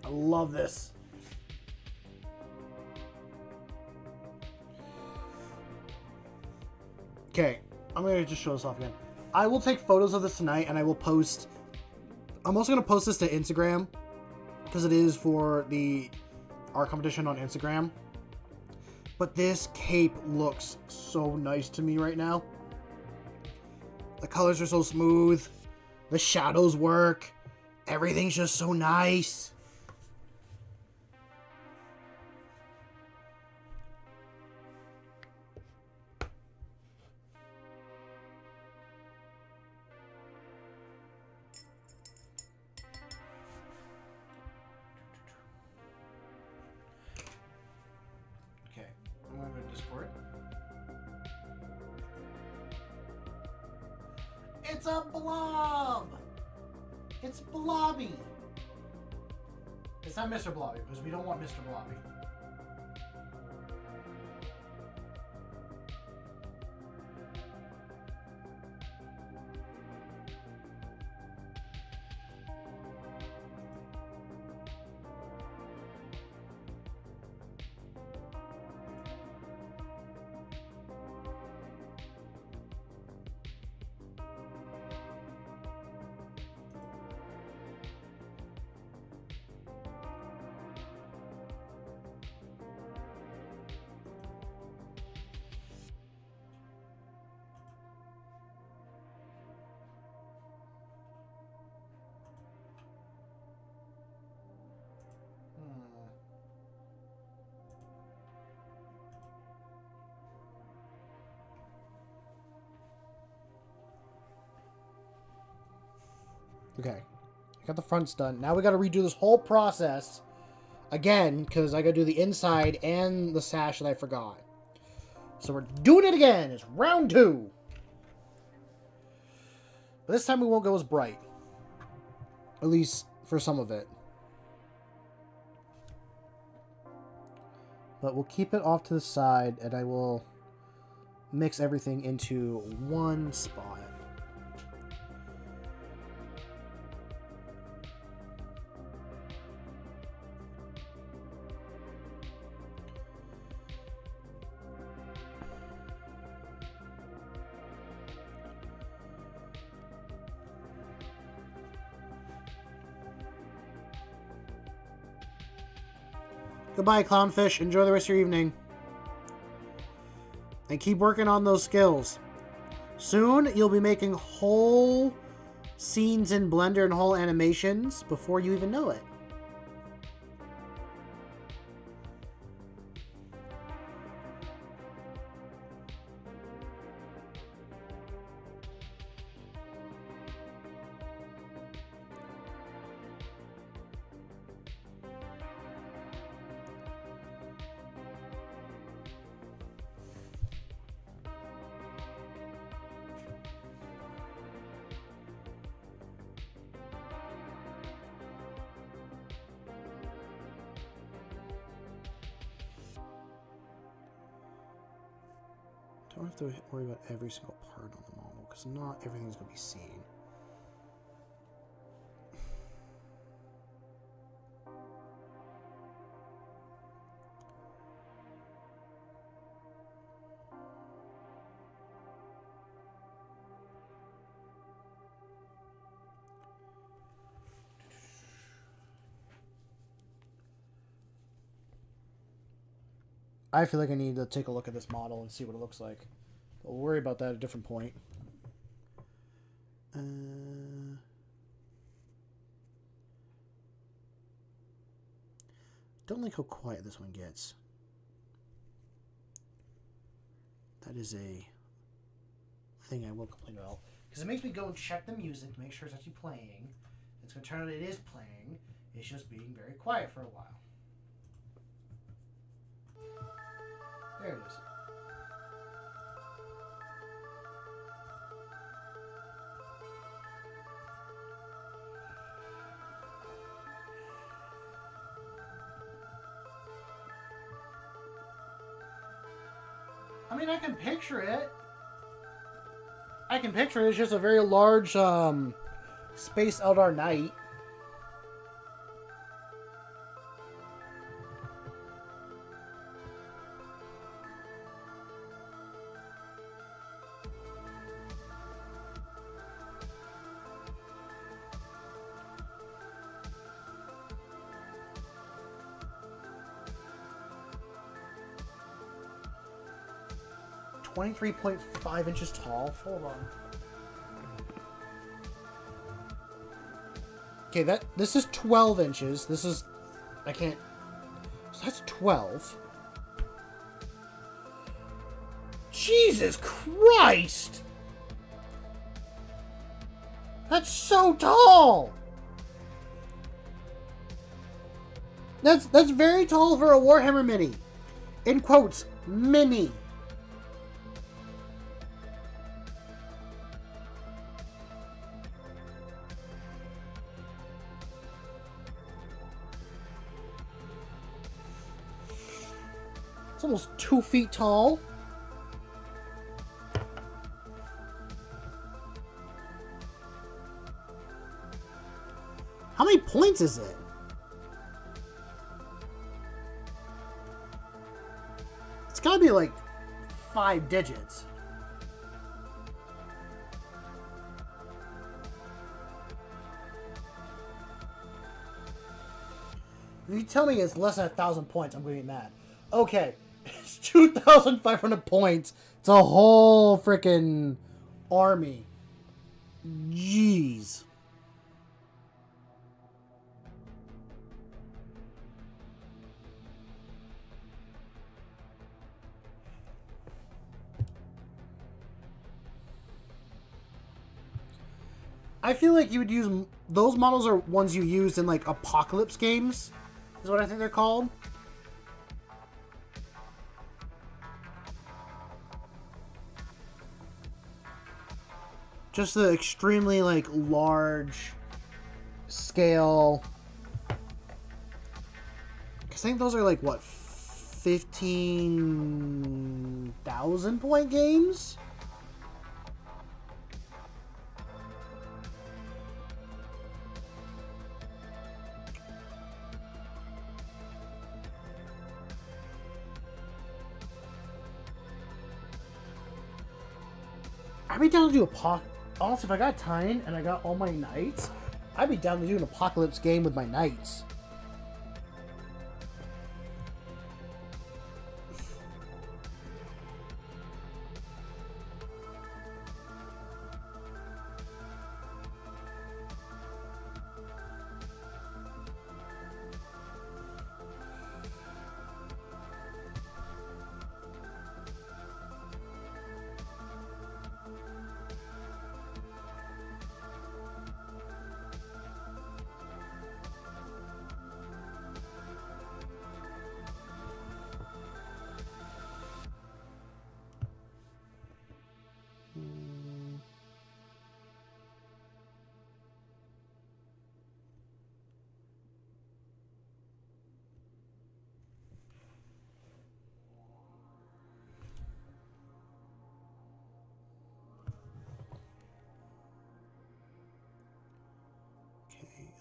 I love this. Okay, I'm going to just show this off again. I will take photos of this tonight, and I will post... I'm also going to post this to Instagram, because it is for the art competition on Instagram. But this cape looks so nice to me right now. The colors are so smooth. The shadows work. Everything's just so nice. Okay, I'm going to go to Discord. It's a blob! It's Blobby! It's not Mr. Blobby, because we don't want Mr. Blobby. Okay, I got the fronts done. Now we got to redo this whole process again, because I got to do the inside and the sash that I forgot. So we're doing it again. It's round 2. But this time we won't go as bright. At least for some of it. But we'll keep it off to the side, and I will mix everything into one spot. Goodbye, Clownfish. Enjoy the rest of your evening. And keep working on those skills. Soon, you'll be making whole scenes in Blender and whole animations before you even know it. Don't have to worry about every single part on the model, because not everything's going to be seen. I feel like I need to take a look at this model and see what it looks like. We'll worry about that at a different point. Don't like how quiet this one gets. That is a thing I will complain about. Because it makes me go and check the music to make sure it's actually playing. It's going to turn out it is playing. It's just being very quiet for a while. There it is. I mean, I can picture it. I can picture it. It's just a very large Space Eldar Knight. .5 inches tall. Hold on. Okay, this is 12 inches. This is... I can't... So that's 12. Jesus Christ! That's so tall! That's very tall for a Warhammer mini. In quotes, mini. It's almost 2 feet tall. How many points is it? It's gotta be like 5 digits. If you tell me it's less than 1,000 points, I'm gonna be mad. Okay, it's 2,500 points. It's a whole freaking army. Jeez. I feel like you would use... Those models are ones you used in, like, Apocalypse games. Is what I think they're called. Just the extremely, like, large scale. Because I think those are, like, what? 15,000 point games. I'd be down to do also, if I got time and I got all my knights, I'd be down to do an apocalypse game with my knights.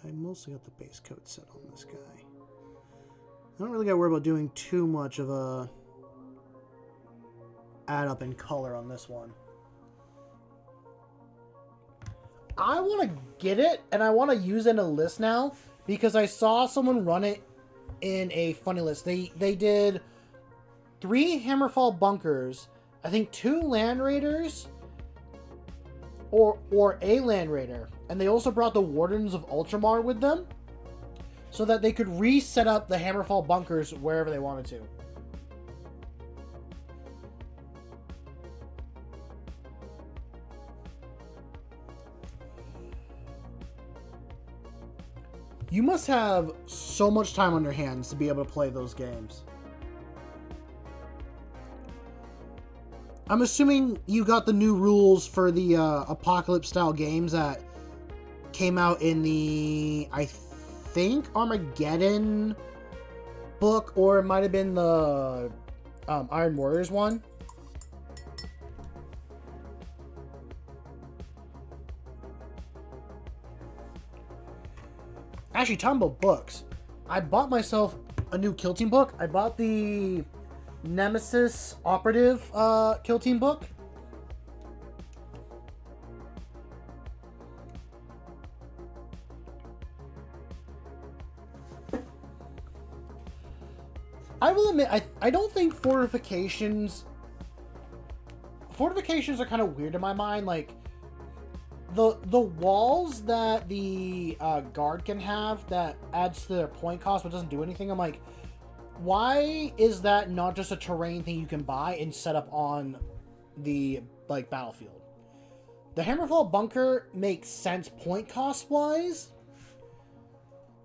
I mostly got the base coat set on this guy. I don't really got to worry about doing too much of a add up in color on this one. I want to get it, and I want to use it in a list now, because I saw someone run it in a funny list. They did 3 Hammerfall bunkers, I think 2 Land Raiders, or a Land Raider, and they also brought the Wardens of Ultramar with them, so that they could reset up the Hammerfall bunkers wherever they wanted to. You must have so much time on your hands to be able to play those games. I'm assuming you got the new rules for the Apocalypse style games that came out in the, I think, Armageddon book, or it might have been the Iron Warriors one. Actually, talking about books, I bought myself a new Kill Team book. I bought the Nemesis Operative Kill Team book. I will admit, I don't think fortifications are kind of weird in my mind. Like, the walls that the guard can have that adds to their point cost but doesn't do anything, I'm like, why is that not just a terrain thing you can buy and set up on the, like, battlefield? The Hammerfall bunker makes sense point cost wise,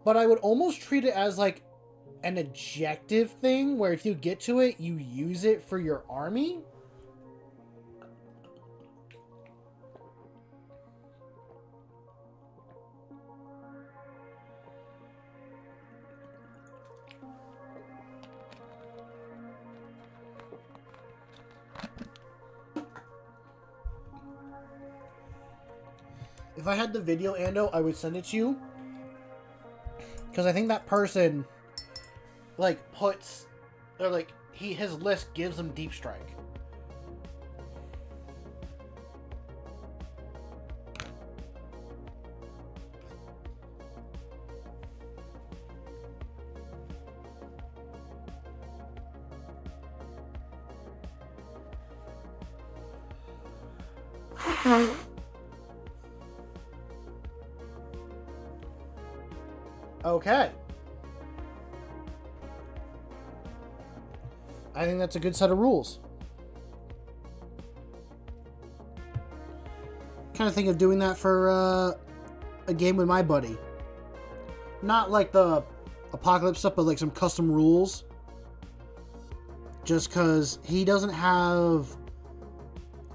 but I would almost treat it as like an objective thing where if you get to it, you use it for your army. If I had the video, Ando, I would send it to you. Because I think that person, like, puts, or like, his list gives him Deep Strike. Okay. I think that's a good set of rules. Kind of think of doing that for a game with my buddy. Not like the Apocalypse stuff, but like some custom rules. Just because he doesn't have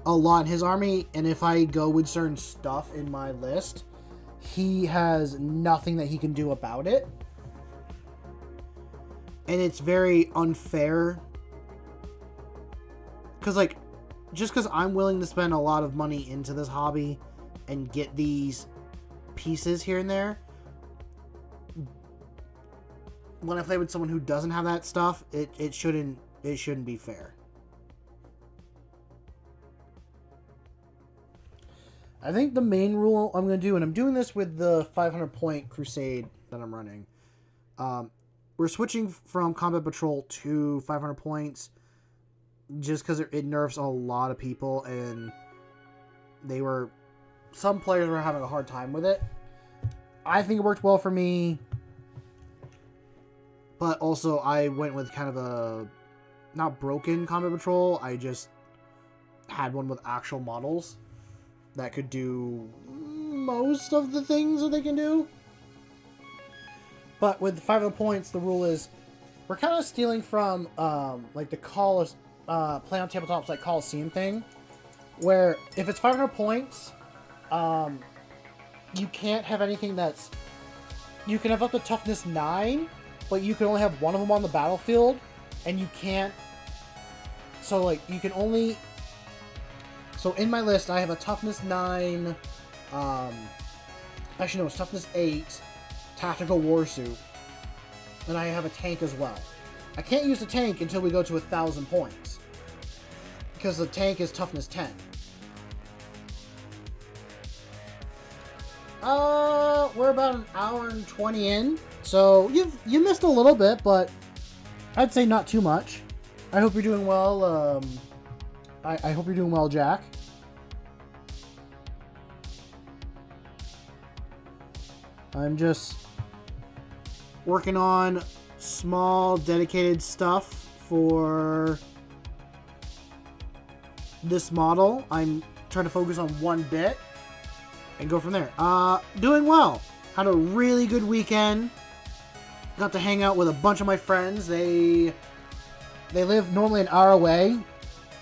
a lot in his army, and if I go with certain stuff in my list, he has nothing that he can do about it. And it's very unfair. Because, like, just because I'm willing to spend a lot of money into this hobby and get these pieces here and there, when I play with someone who doesn't have that stuff, it shouldn't be fair. I think the main rule I'm going to do, and I'm doing this with the 500 point crusade that I'm running. We're switching from combat patrol to 500 points just because it nerfs a lot of people, and some players were having a hard time with it. I think it worked well for me, but also I went with kind of a not broken combat patrol. I just had one with actual models that could do most of the things that they can do. But with 500 points, the rule is we're kind of stealing from like the play on tabletops like Coliseum thing, where if it's 500 points, you can't have anything that's... You can have up to toughness 9, but you can only have one of them on the battlefield, and you can't... So, like, you can only... So, in my list, I have a toughness 9, actually, no, it's toughness 8, tactical warsuit, and I have a tank as well. I can't use the tank until we go to 1,000 points, because the tank is toughness 10. We're about an hour and 20 in, so you missed a little bit, but I'd say not too much. I hope you're doing well. I hope you're doing well, Jack. I'm just working on small, dedicated stuff for this model. I'm trying to focus on one bit and go from there. Doing well. Had a really good weekend. Got to hang out with a bunch of my friends. They live normally an hour away,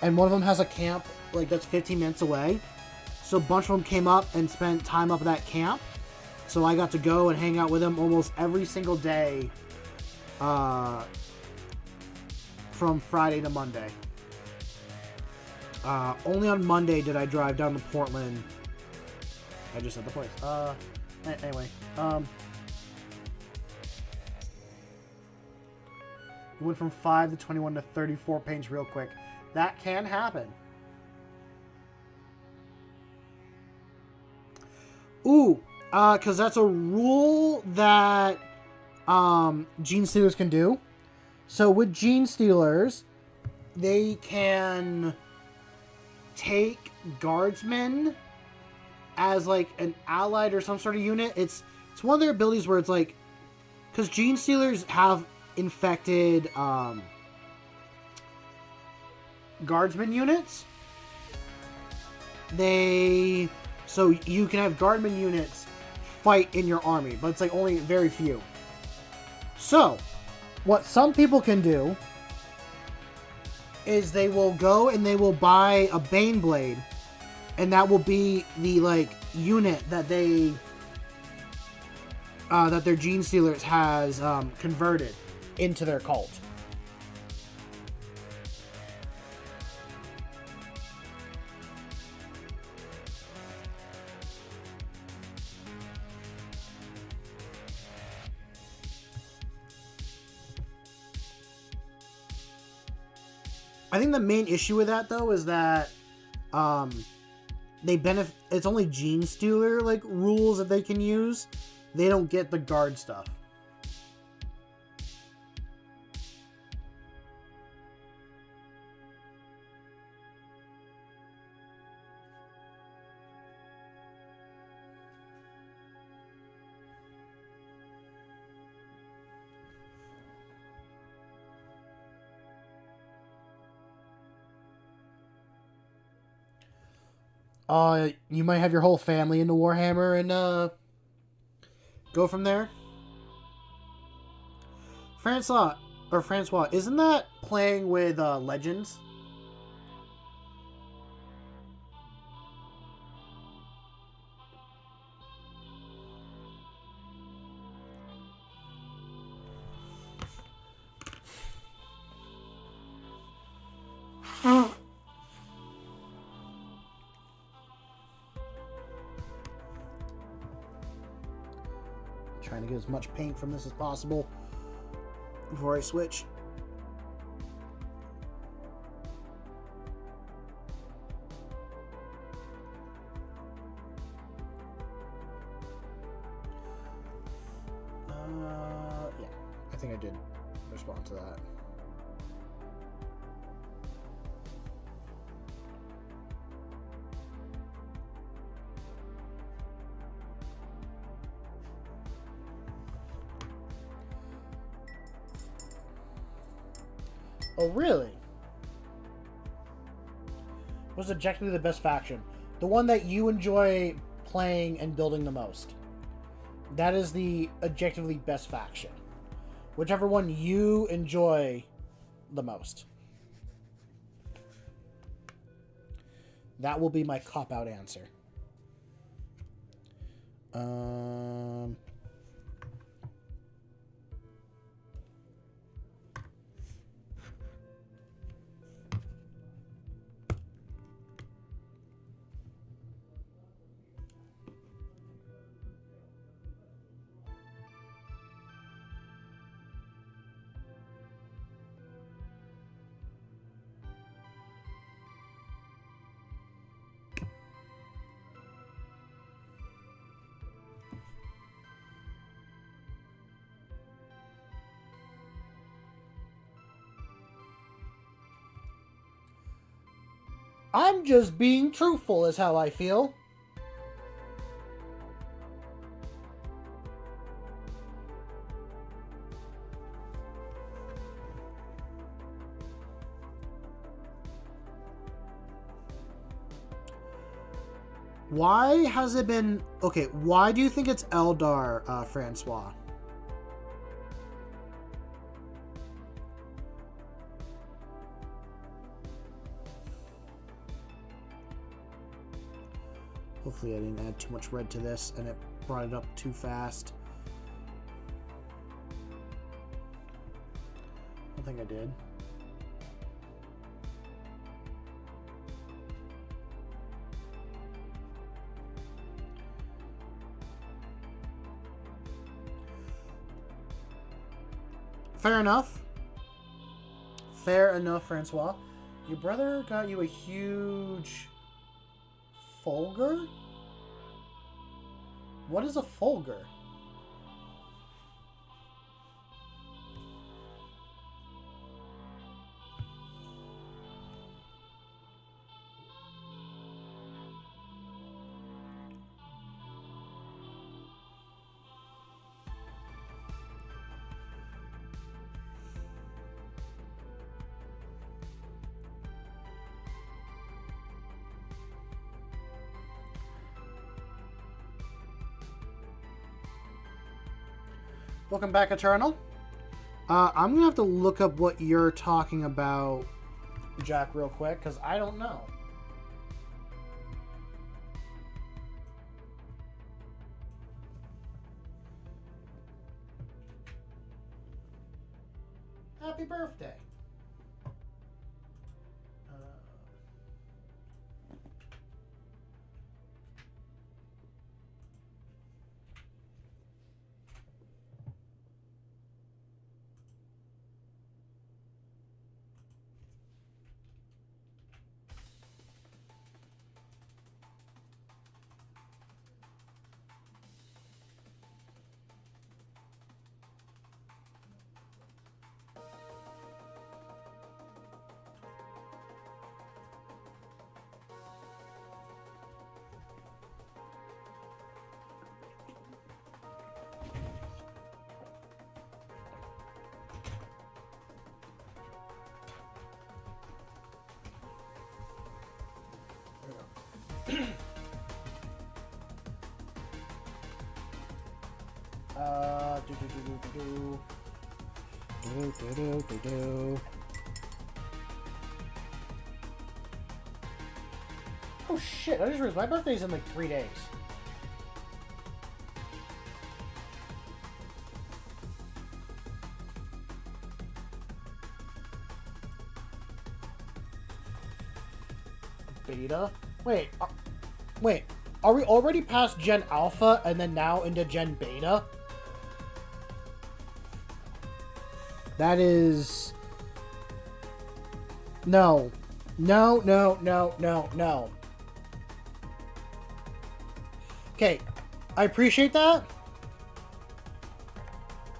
and one of them has a camp like that's 15 minutes away. So a bunch of them came up and spent time up at that camp. So I got to go and hang out with them almost every single day from Friday to Monday. Only on Monday did I drive down to Portland. I just said the place. Anyway. We went from 5 to 21 to 34 paints real quick. That can happen. Ooh, because that's a rule that Gene Stealers can do. So with Gene Stealers, they can take guardsmen as like an allied or some sort of unit. It's one of their abilities where it's like, because Gene Stealers have infected guardsman units. So you can have guardman units fight in your army, but it's like only very few. So what some people can do is they will go and they will buy a Bane Blade, and that will be the like unit that they that their Gene Stealers has converted into their cult. I think the main issue with that though is that it's only Gene Stealer like rules that they can use. They don't get the guard stuff. You might have your whole family into Warhammer and go from there. Francois, isn't that playing with Legends? trying to get as much paint from this as possible before I switch. Yeah, I think I did respond to that. Oh, really? What's objectively the best faction? The one that you enjoy playing and building the most. That is the objectively best faction. Whichever one you enjoy the most. That will be my cop-out answer. I'm just being truthful is how I feel. Why has it been... Okay, why do you think it's Eldar, Francois? Hopefully I didn't add too much red to this and it brought it up too fast. I don't think I did. Fair enough. Fair enough, Francois. Your brother got you a huge... Fulgur? What is a Fulgur? Welcome back, Eternal. I'm gonna have to look up what you're talking about, Jack, real quick, because I don't know. Happy birthday. Oh shit, I just realized my birthday's in like 3 days. Beta? Wait, wait, are we already past Gen Alpha and then now into Gen Beta? That is... No. No, no, no, no, no. Okay. I appreciate that.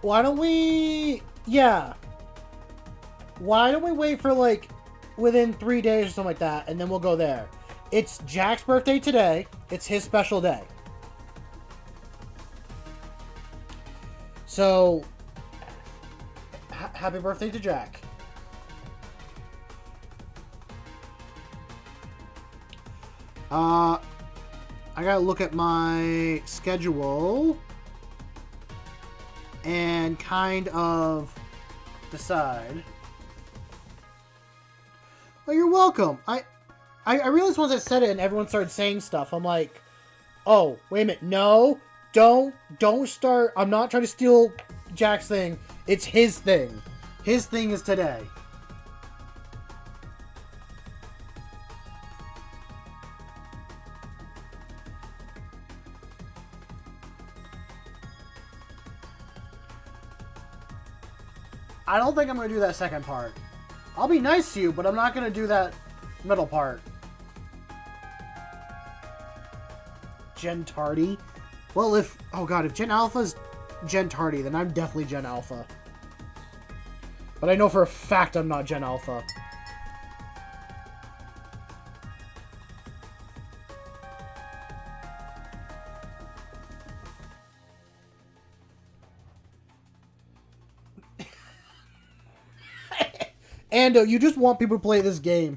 Why don't we... Yeah. Why don't we wait for, like, within 3 days or something like that, and then we'll go there. It's Jack's birthday today. It's his special day. So, happy birthday to Jack. I gotta look at my schedule and kind of decide. Well, you're welcome. I realized once I said it and everyone started saying stuff, I'm like, oh, wait a minute. No, don't start. I'm not trying to steal Jack's thing. It's his thing. His thing is today. I don't think I'm going to do that second part. I'll be nice to you, but I'm not going to do that middle part. Gen Tardy? Well, if... Oh god, if Gen Alpha's Gen Tardy, then I'm definitely Gen Alpha. But I know for a fact I'm not Gen Alpha. Ando, you just want people to play this game.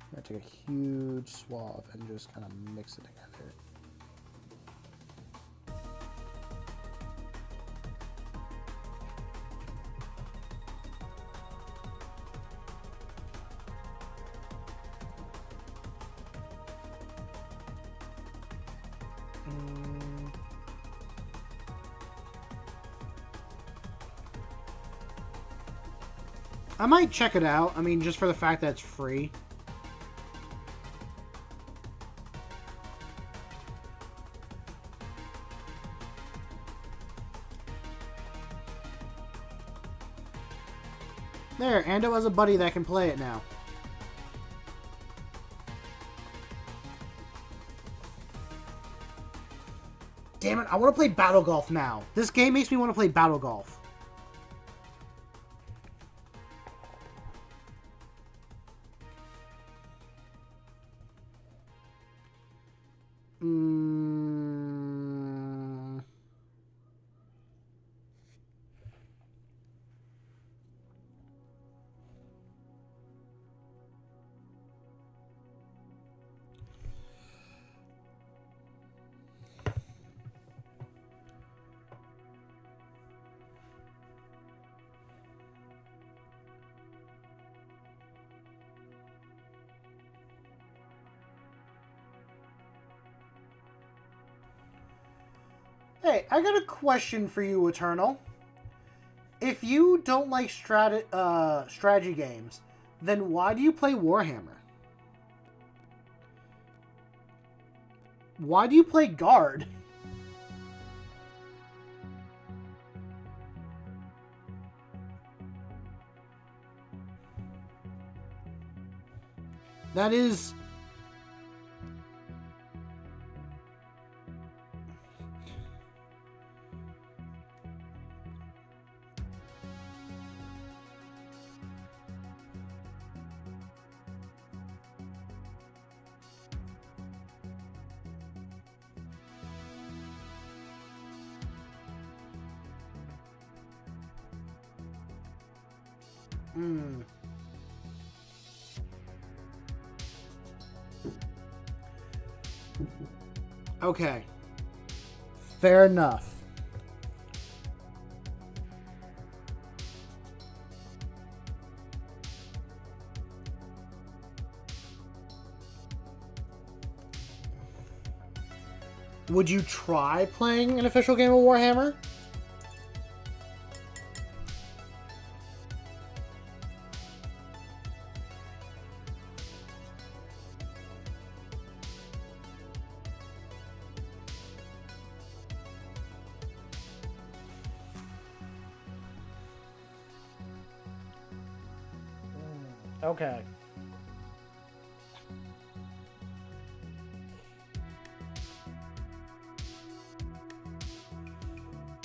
I'm gonna take a huge swab and just kind of mix it together. I might check it out. I mean, just for the fact that it's free. There, Ando has a buddy that can play it now. Damn it, I want to play Battle Golf now. This game makes me want to play Battle Golf. Hey, I got a question for you, Eternal. If you don't like strategy games, then why do you play Warhammer? Why do you play Guard? That is... Okay. Fair enough. Would you try playing an official game of Warhammer? Okay.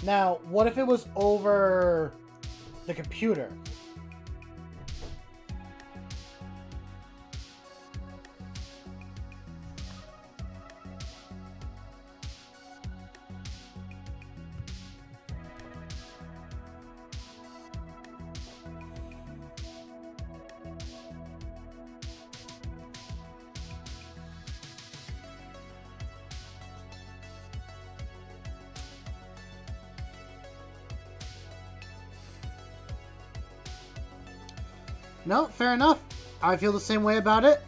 Now, what if it was over the computer? No, fair enough. I feel the same way about it.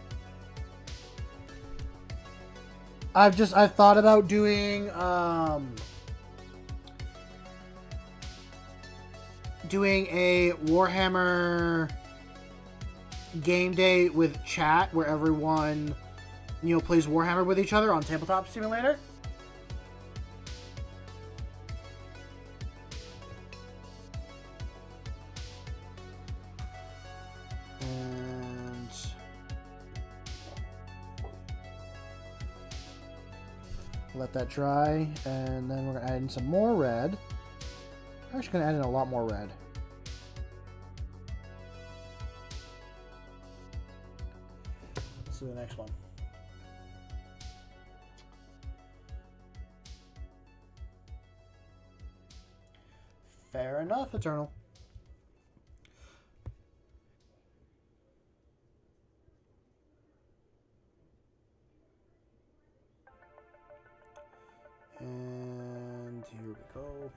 I've thought about doing a Warhammer game day with chat where everyone, you know, plays Warhammer with each other on Tabletop Simulator. And let that dry, and then we're gonna add in some more red. I'm actually gonna add in a lot more red. Let's do the next one. Fair enough, Eternal. And here we go.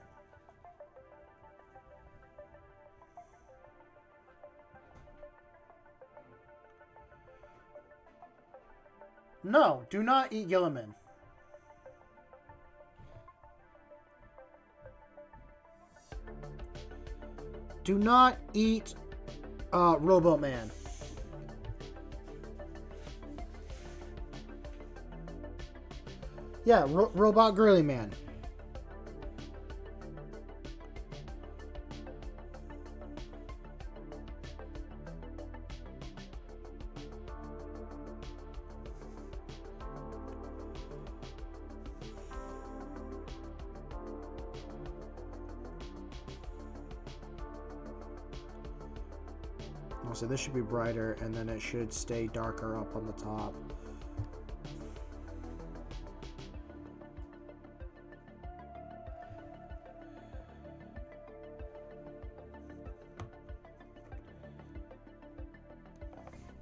No, do not eat Gilliman. Do not eat Robo Man. Yeah, Robot Girly Man. So this should be brighter, and then it should stay darker up on the top.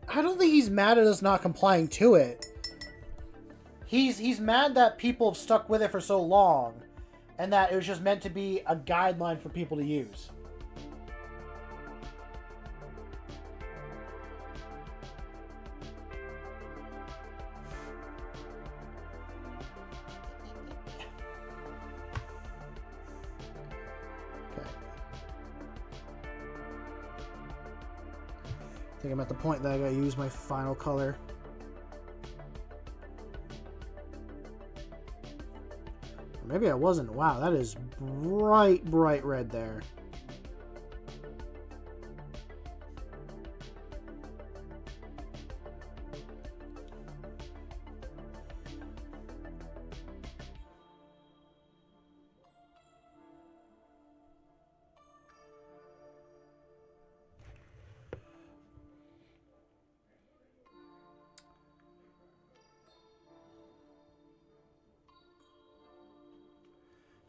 I don't think he's mad at us not complying to it. He's mad that people have stuck with it for so long, and that it was just meant to be a guideline for people to use. I think I'm at the point that I gotta use my final color. Maybe I wasn't. Wow, that is bright, bright red there.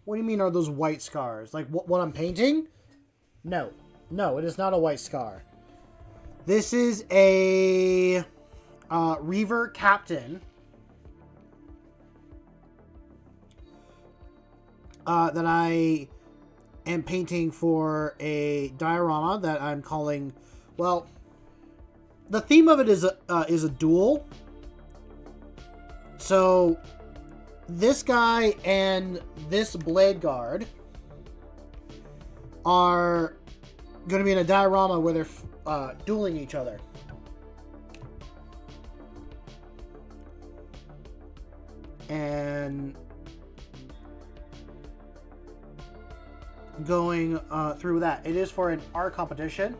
What do you mean are those white scars? Like what I'm painting? No. No, it is not a white scar. This is a Reaver Captain that I am painting for a diorama that I'm calling, well, the theme of it is a duel. So this guy and this blade guard are going to be in a diorama where they're dueling each other. And going through that. It is for an art competition.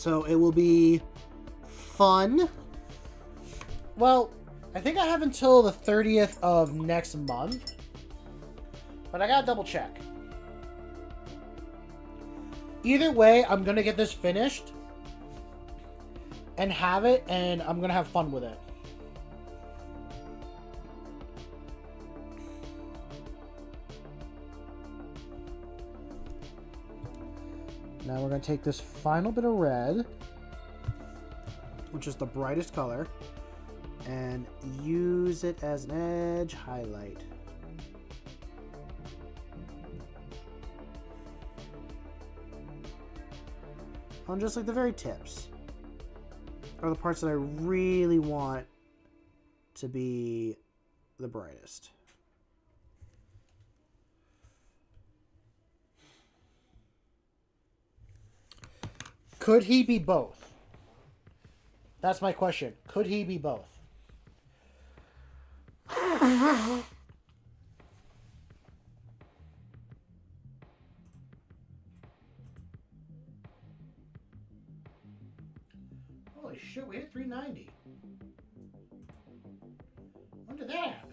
So it will be fun. Well, I think I have until the 30th of next month. But I gotta double check. Either way, I'm gonna get this finished. And have it, and I'm gonna have fun with it. Now we're gonna take this final bit of red, which is the brightest color, and use it as an edge highlight. On just like the very tips. Are the parts that I really want to be the brightest. Could he be both? That's my question. Could he be both? Holy shit, we hit 390. When did that happen?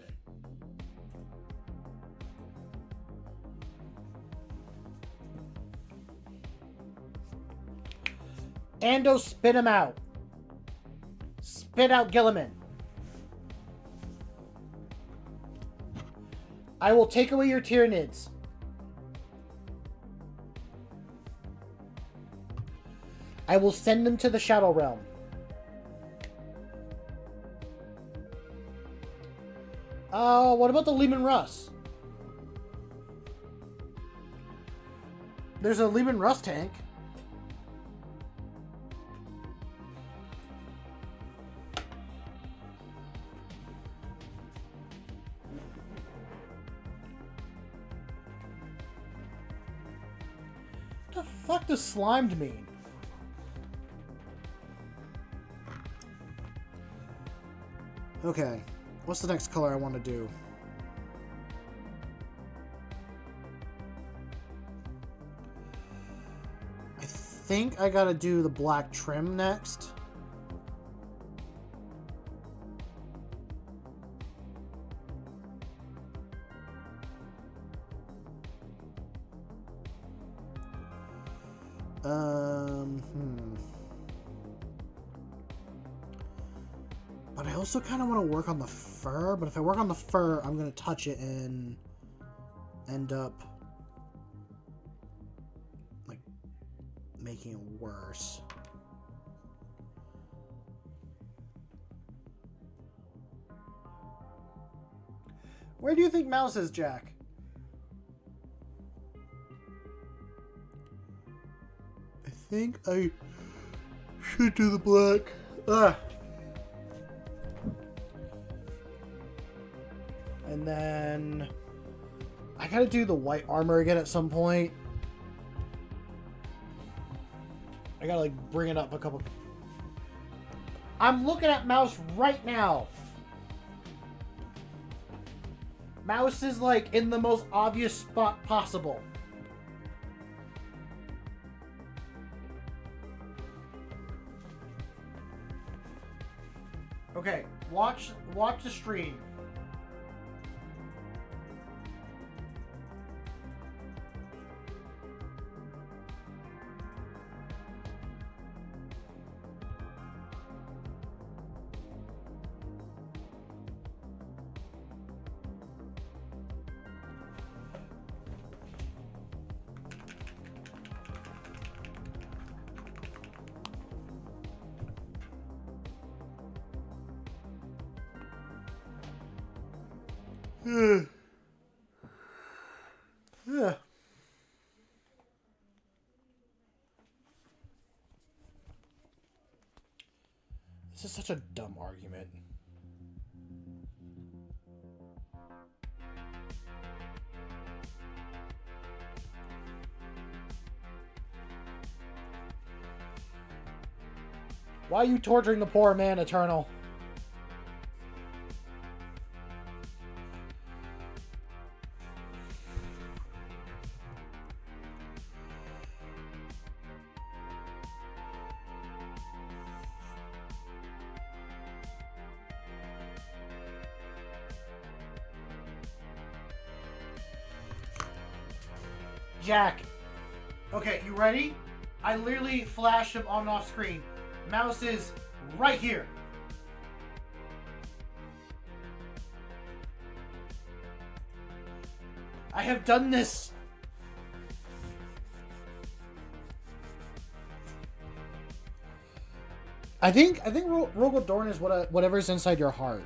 Ando, spit him out. Spit out Gilliman. I will take away your Tyranids. I will send them to the Shadow Realm. What about the Lehman Russ? There's a Lehman Russ tank. What the fuck does slimed mean? Okay, what's the next color I want to do? I think I gotta do the black trim next. But I also kind of want to work on the fur, but if I work on the fur, I'm going to touch it and end up like making it worse. Where do you think Mouse is, Jack? I think I should do the black. And then I gotta do the white armor again at some point. I gotta like bring it up a couple. I'm looking at Mouse right now. Mouse is like in the most obvious spot possible. Okay, watch the stream. Yeah. This is such a dumb argument. Why are you torturing the poor man, Eternal? Jack. Okay, you ready? I literally flashed him on and off screen. Mouse is right here. I have done this. I think Rogel Dorn is whatever's inside your heart.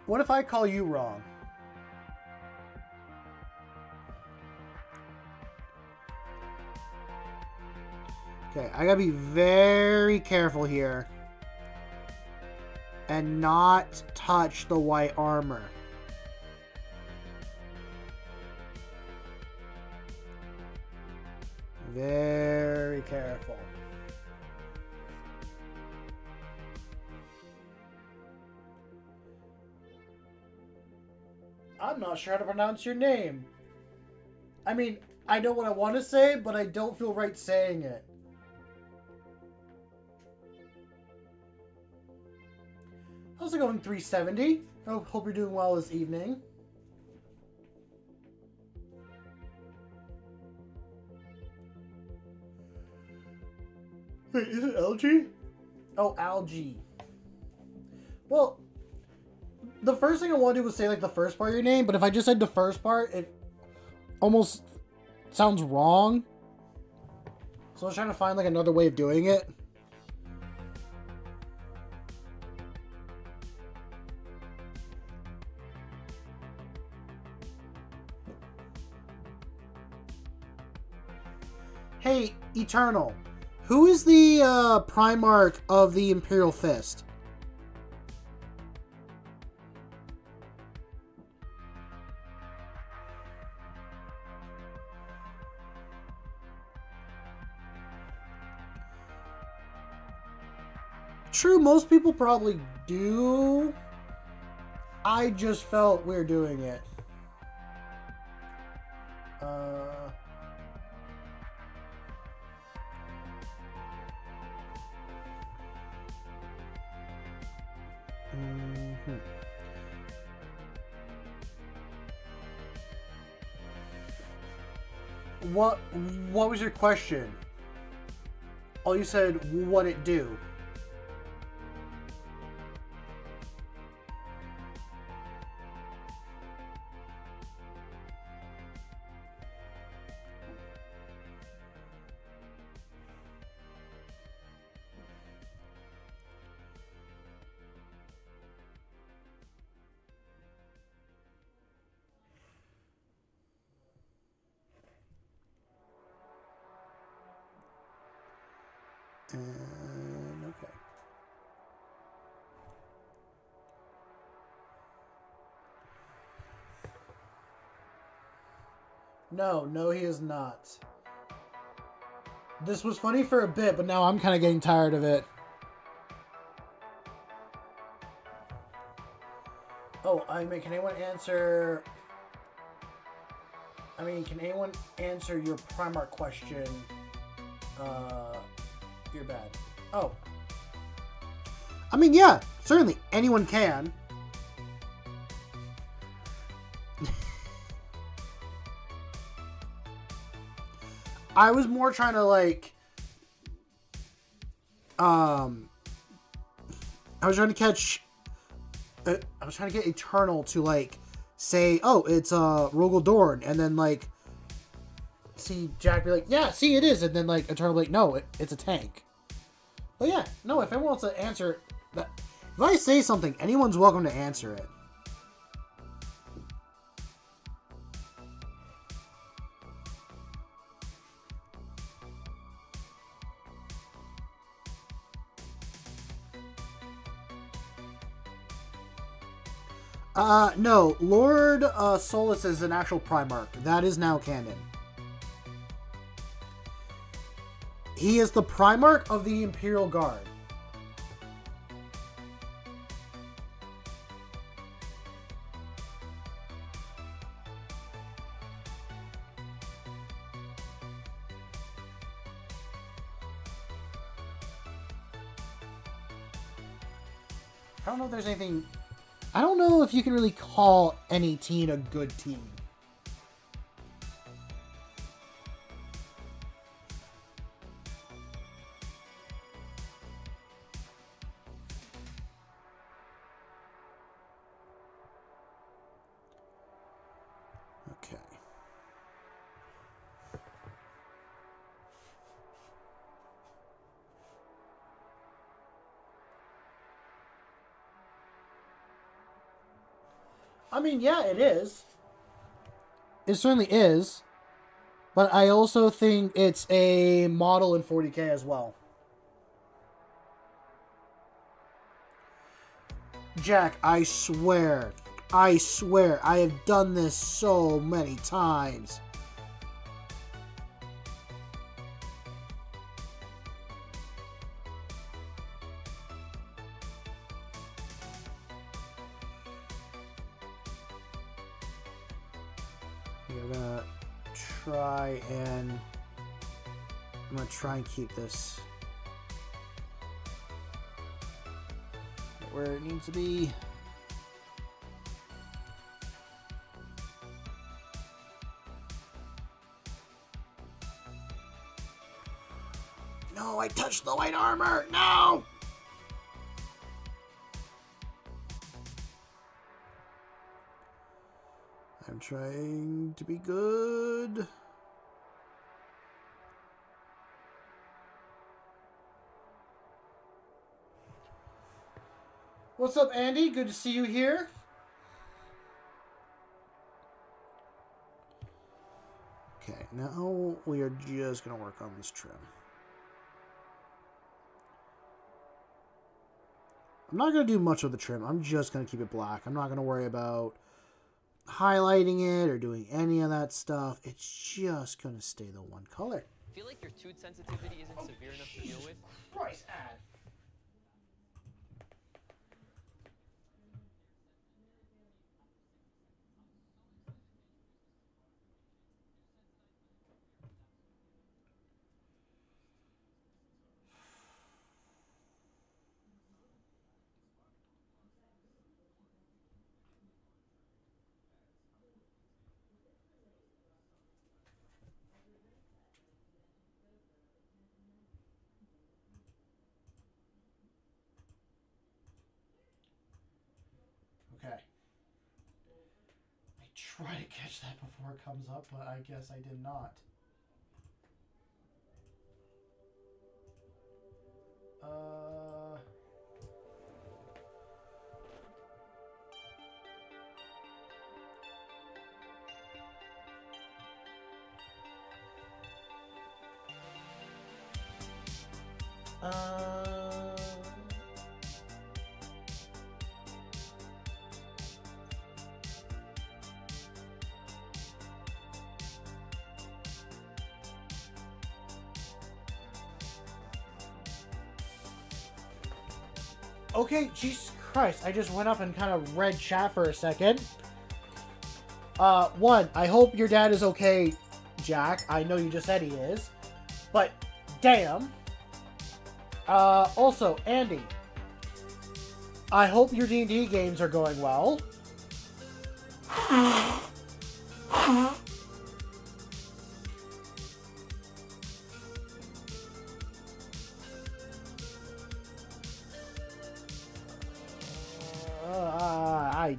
What if I call you wrong? Okay, I gotta be very careful here. And not touch the white armor. Very careful. I'm not sure how to pronounce your name. I mean, I know what I want to say, but I don't feel right saying it. How's it going, 370? I hope you're doing well this evening. Wait, is it algae? Oh, algae. Well, the first thing I want to do was say like the first part of your name, but if I just said the first part, it almost sounds wrong. So I was trying to find like another way of doing it. Hey, Eternal. Who is the Primarch of the Imperial Fist? True, most people probably do. I just felt weird doing it. What was your question? Oh, you said what it do. Okay. No, he is not. This was funny for a bit, but now I'm kind of getting tired of it. Oh, I mean, can anyone answer... can anyone answer your Primarch question? You're bad. Oh. Yeah, certainly. Anyone can. I was more trying to, I was trying to catch... I was trying to get Eternal to, say, oh, it's, Rogel Dorn, and then, see Jack be like, yeah, see, it is, and then, Eternal be like, no, it's a tank. But yeah, no, if anyone wants to answer that, if I say something, anyone's welcome to answer it. No, Lord Solus is an actual Primarch. That is now canon. He is the Primarch of the Imperial Guard. I don't know if there's anything... I don't know if you can really call any team a good team. Okay. I mean, yeah, it is. It certainly is. But I also think it's a model in 40K as well. Jack, I swear, I have done this so many times. We're gonna try and... I'm gonna try and keep this where it needs to be. No, I touched the white armor! No! I'm trying to be good. What's up, Andy? Good to see you here. Okay, now we are just going to work on this trim. I'm not going to do much with the trim. I'm just going to keep it black. I'm not going to worry about highlighting it or doing any of that stuff. It's just going to stay the one color. I feel like your tooth sensitivity isn't severe enough to deal with. Christ, Ad. Okay. I try to catch that before it comes up, but I guess I did not. Okay, Jesus Christ, I just went up and kind of read chat for a second. One, I hope your dad is okay, Jack. I know you just said he is. But, damn. Also, Andy. I hope your D&D games are going well.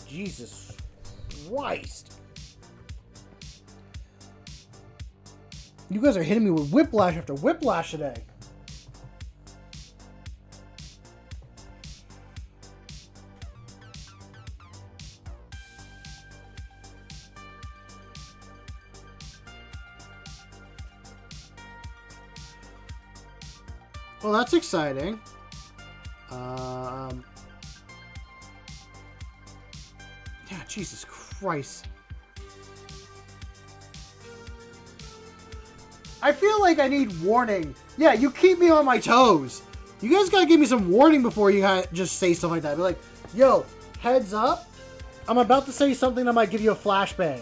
Jesus Christ. You guys are hitting me with whiplash after whiplash today. Well, that's exciting. Yeah, Jesus Christ. I feel like I need warning. Yeah, you keep me on my toes. You guys gotta give me some warning before you just say stuff like that. Be like, yo, heads up. I'm about to say something that might give you a flashbang.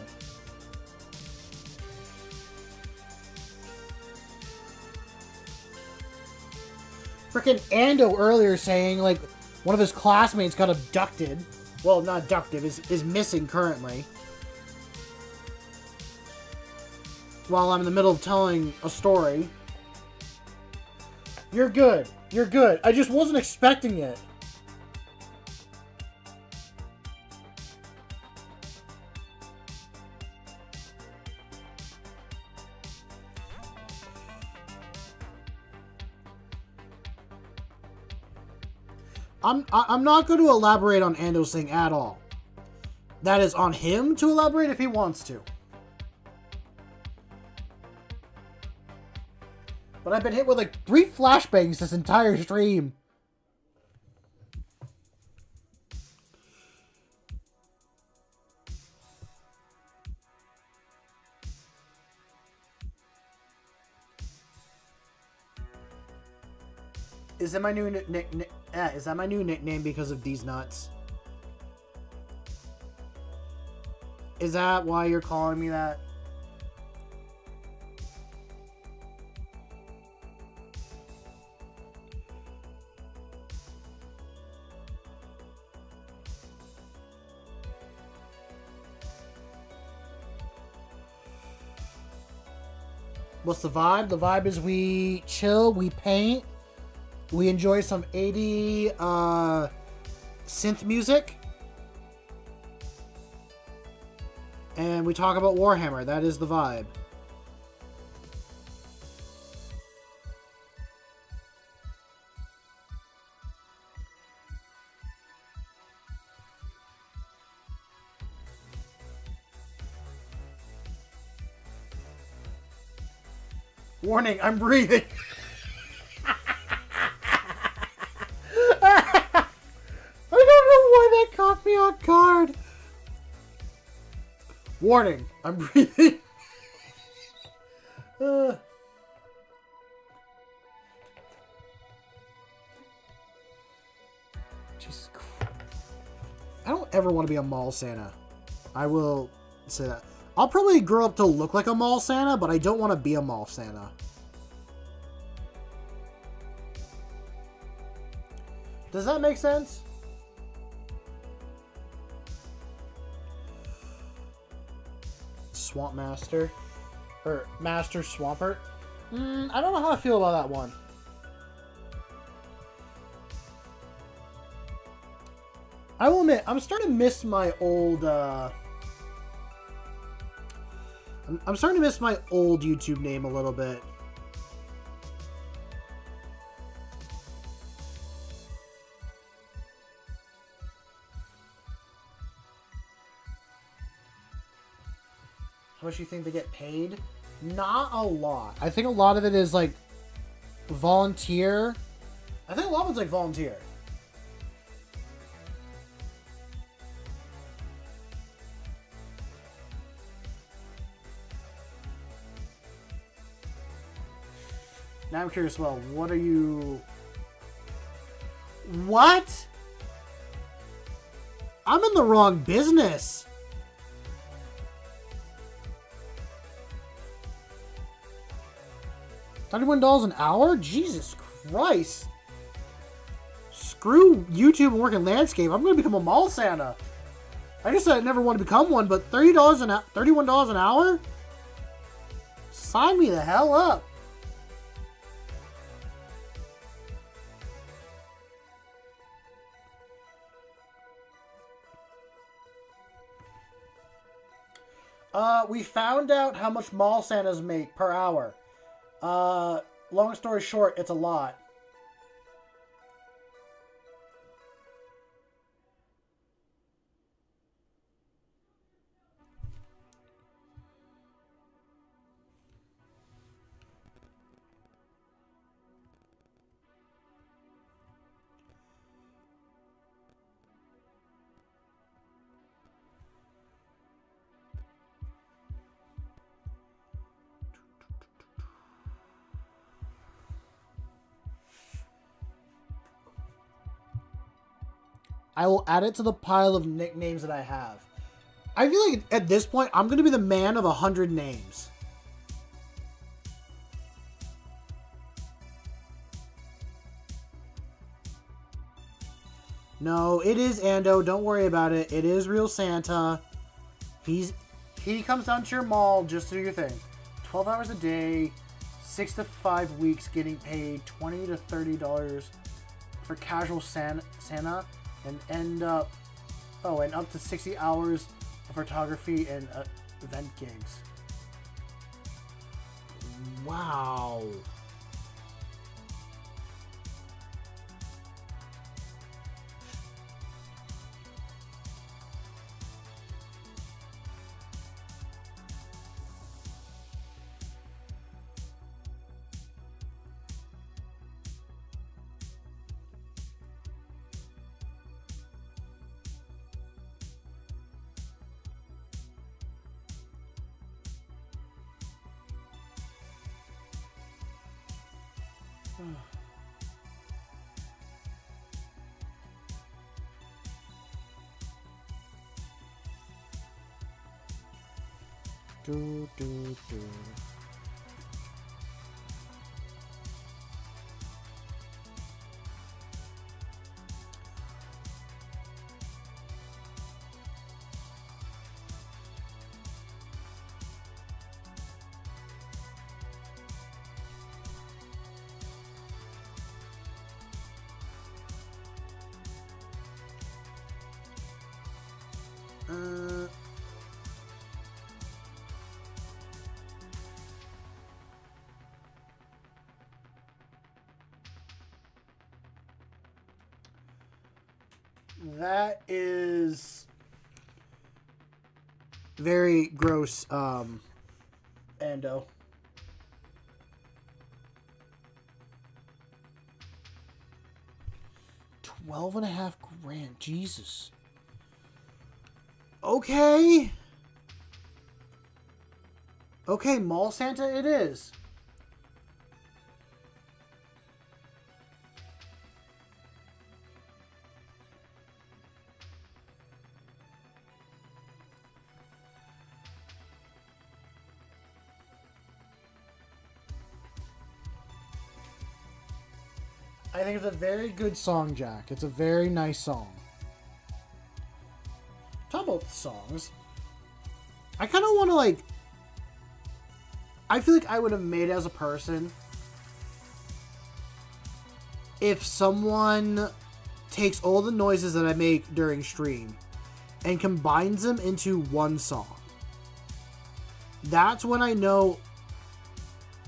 Frickin' Ando earlier saying, like, One of his classmates got abducted. Well, not abducted, is missing currently. While I'm in the middle of telling a story. You're good. You're good. I just wasn't expecting it. I'm not going to elaborate on Ando's thing at all. That is on him to elaborate if he wants to. But I've been hit with like 3 flashbangs this entire stream. Is that my new is that my new nickname because of these nuts? Is that why you're calling me that? What's the vibe? The vibe is we chill, we paint, we enjoy some 80 synth music, and we talk about Warhammer. That is the vibe. Warning, I'm breathing. I don't know why that caught me on guard. Warning, I'm breathing. Jesus Christ. I don't ever want to be a mall Santa. I will say that. I'll probably grow up to look like a mall Santa, but I don't want to be a mall Santa. Does that make sense? Swamp Master. Or Master Swampert. I don't know how I feel about that one. I will admit, I'm starting to miss my old, I'm starting to miss my old YouTube name a little bit. How much do you think they get paid? Not a lot. I think a lot of it is like volunteer. I think a lot of it's like volunteer. Now I'm curious, well, what are you... What? I'm in the wrong business. $31 an hour? Jesus Christ. Screw YouTube and work in landscape. I'm going to become a mall Santa. I just said I never want to become one, but $31 an hour? Sign me the hell up. We found out how much mall Santas make per hour. Long story short, it's a lot. I will add it to the pile of nicknames that I have. I feel like at this point, I'm going to be the man of 100 names. No, it is Ando. Don't worry about it. It is real Santa. He comes down to your mall just to do your thing. 12 hours a day, 6 to 5 weeks, getting paid $20 to $30 for casual Santa, and up to 60 hours of photography and event gigs. Wow. Do, do, do. That is very gross, Ando. $12.5 grand, Jesus. Okay. Okay, Mall Santa it is. I think it's a very good song, Jack. It's a very nice song. Talk about the songs. I kind of want to, like... I feel like I would have made it as a person if someone takes all the noises that I make during stream and combines them into one song. That's when I know...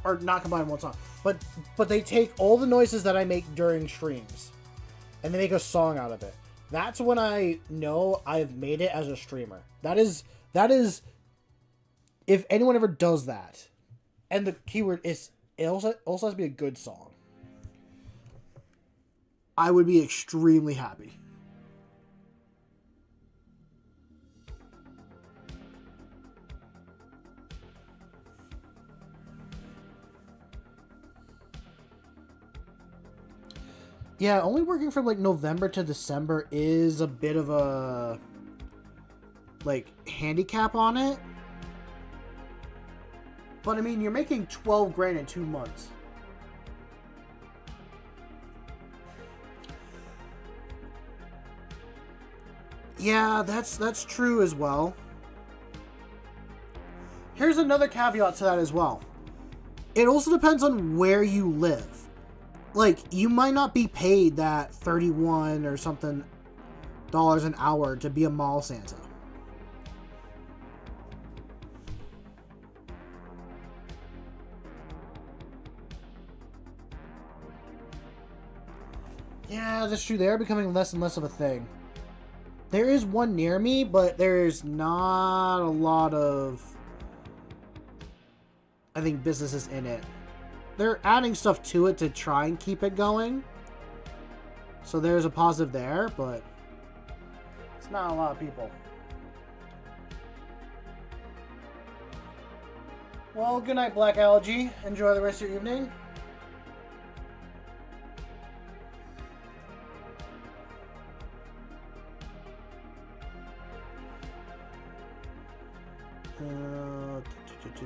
Or not combine one song. But they take all the noises that I make during streams and they make a song out of it. That's when I know I've made it as a streamer. That is if anyone ever does that. And the keyword is it also has to be a good song. I would be extremely happy. Yeah, only working from like November to December is a bit of a like handicap on it. But I mean, you're making 12 grand in 2 months. Yeah, that's true as well. Here's another caveat to that as well. It also depends on where you live. Like, you might not be paid that 31 or something dollars an hour to be a mall Santa. Yeah, that's true. They are becoming less and less of a thing. There is one near me, but there's not a lot of, I think, businesses in it. They're adding stuff to it to try and keep it going. So there's a positive there, but it's not a lot of people. Well, good night, Black Algae. Enjoy the rest of your evening. I'm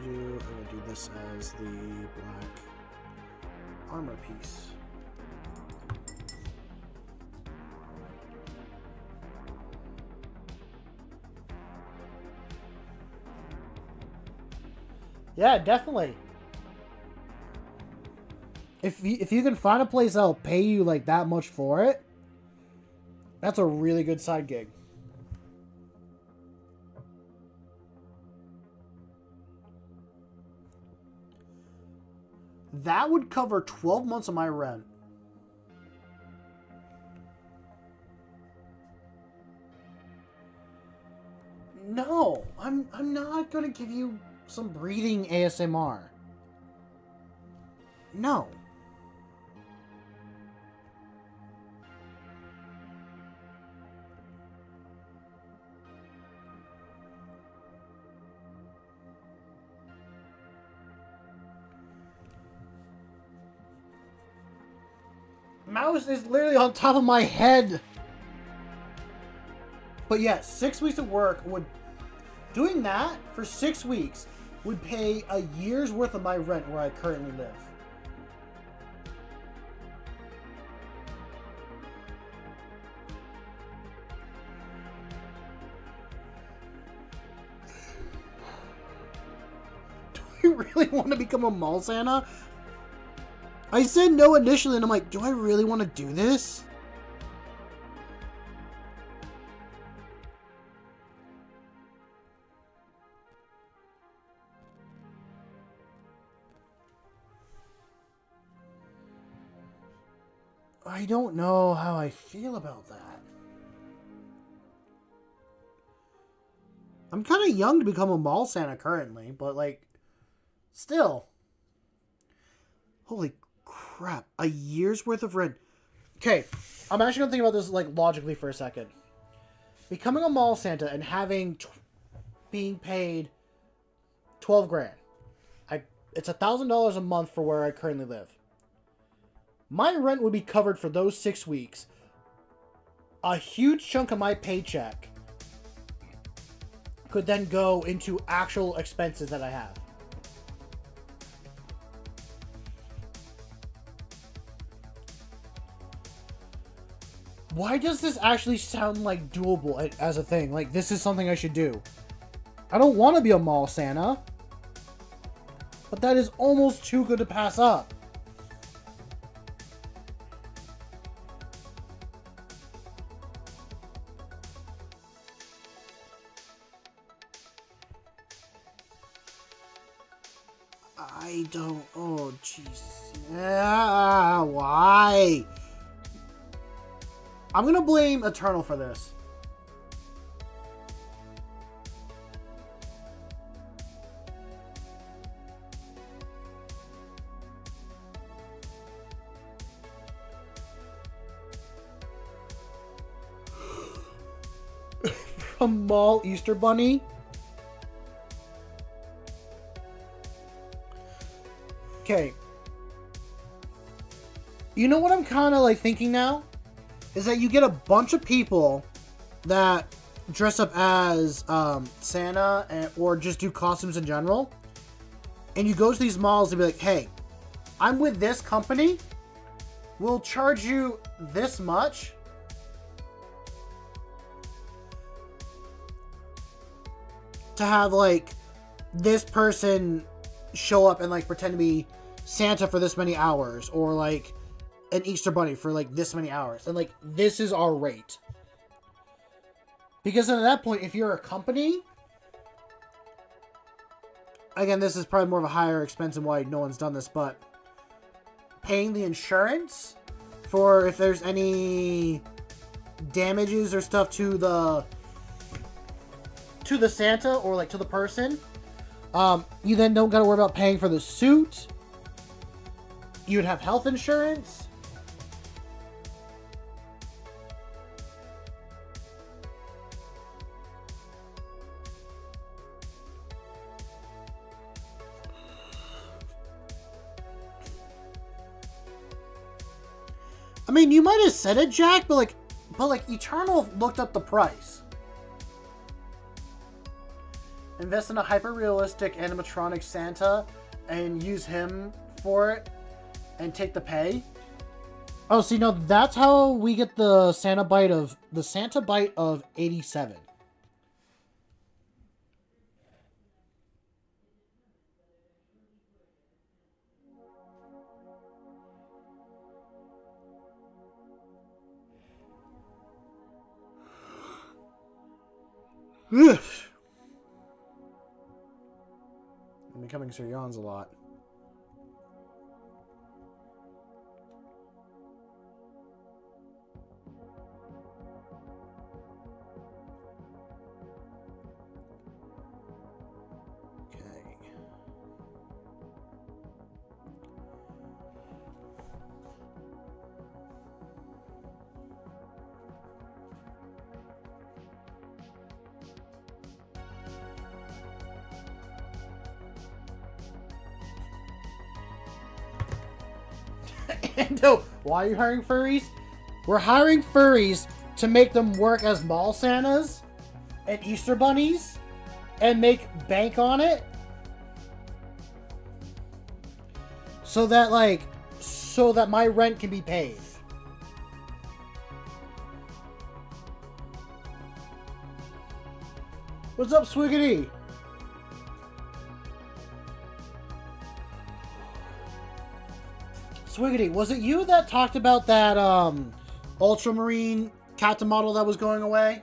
gonna do this as the black armor piece. Yeah, definitely. If you can find a place that'll pay you like that much for it, that's a really good side gig. That would cover 12 months of my rent. No, I'm not gonna give you some breathing ASMR. No. Mouse is literally on top of my head. But yeah, 6 weeks of work would... Doing that for 6 weeks would pay a year's worth of my rent where I currently live. Do I really want to become a mall Santa? I said no initially, and I'm like, do I really want to do this? I don't know how I feel about that. I'm kind of young to become a mall Santa currently, but like, still. Holy crap, a year's worth of rent. Okay, I'm actually going to think about this like logically for a second. Becoming a mall Santa and having being paid 12 grand. It's $1,000 a month for where I currently live. My rent would be covered for those 6 weeks. A huge chunk of my paycheck could then go into actual expenses that I have. Why does this actually sound like doable as a thing? Like, this is something I should do. I don't want to be a mall Santa. But that is almost too good to pass up. I don't... Oh, jeez. Yeah, why? I'm gonna blame Eternal for this. From Mall Easter Bunny? Okay. You know what I'm kind of like thinking now? Is that you get a bunch of people that dress up as Santa or just do costumes in general. And you go to these malls and be like, hey, I'm with this company. We'll charge you this much. To have like this person show up and like pretend to be Santa for this many hours, or like an Easter Bunny for like this many hours, and like this is our rate. Because at that point, if you're a company, again, this is probably more of a higher expense and why no one's done this, but paying the insurance for if there's any damages or stuff to the Santa or like to the person, you then don't got to worry about paying for the suit. You'd have health insurance. I mean, you might have said it, Jack, but like Eternal looked up the price. Invest in a hyper-realistic animatronic Santa and use him for it and take the pay. Oh, see, no, that's how we get the Santa Bite of 87. Ugh. I'm becoming Sir Yawns a lot. No, why are you hiring furries? We're hiring furries to make them work as mall Santas and Easter bunnies and make bank on it. So that my rent can be paid. What's up, Swiggity? Swiggity, was it you that talked about that Ultramarine captain model that was going away?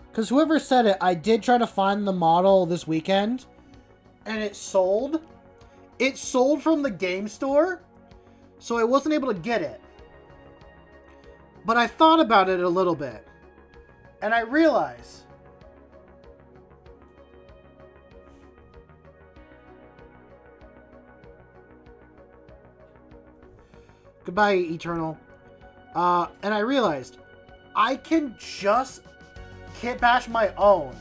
Because whoever said it, I did try to find the model this weekend, and it sold. It sold from the game store, so I wasn't able to get it. But I thought about it a little bit, and I realized... Goodbye, Eternal. And I realized I can just kit bash my own.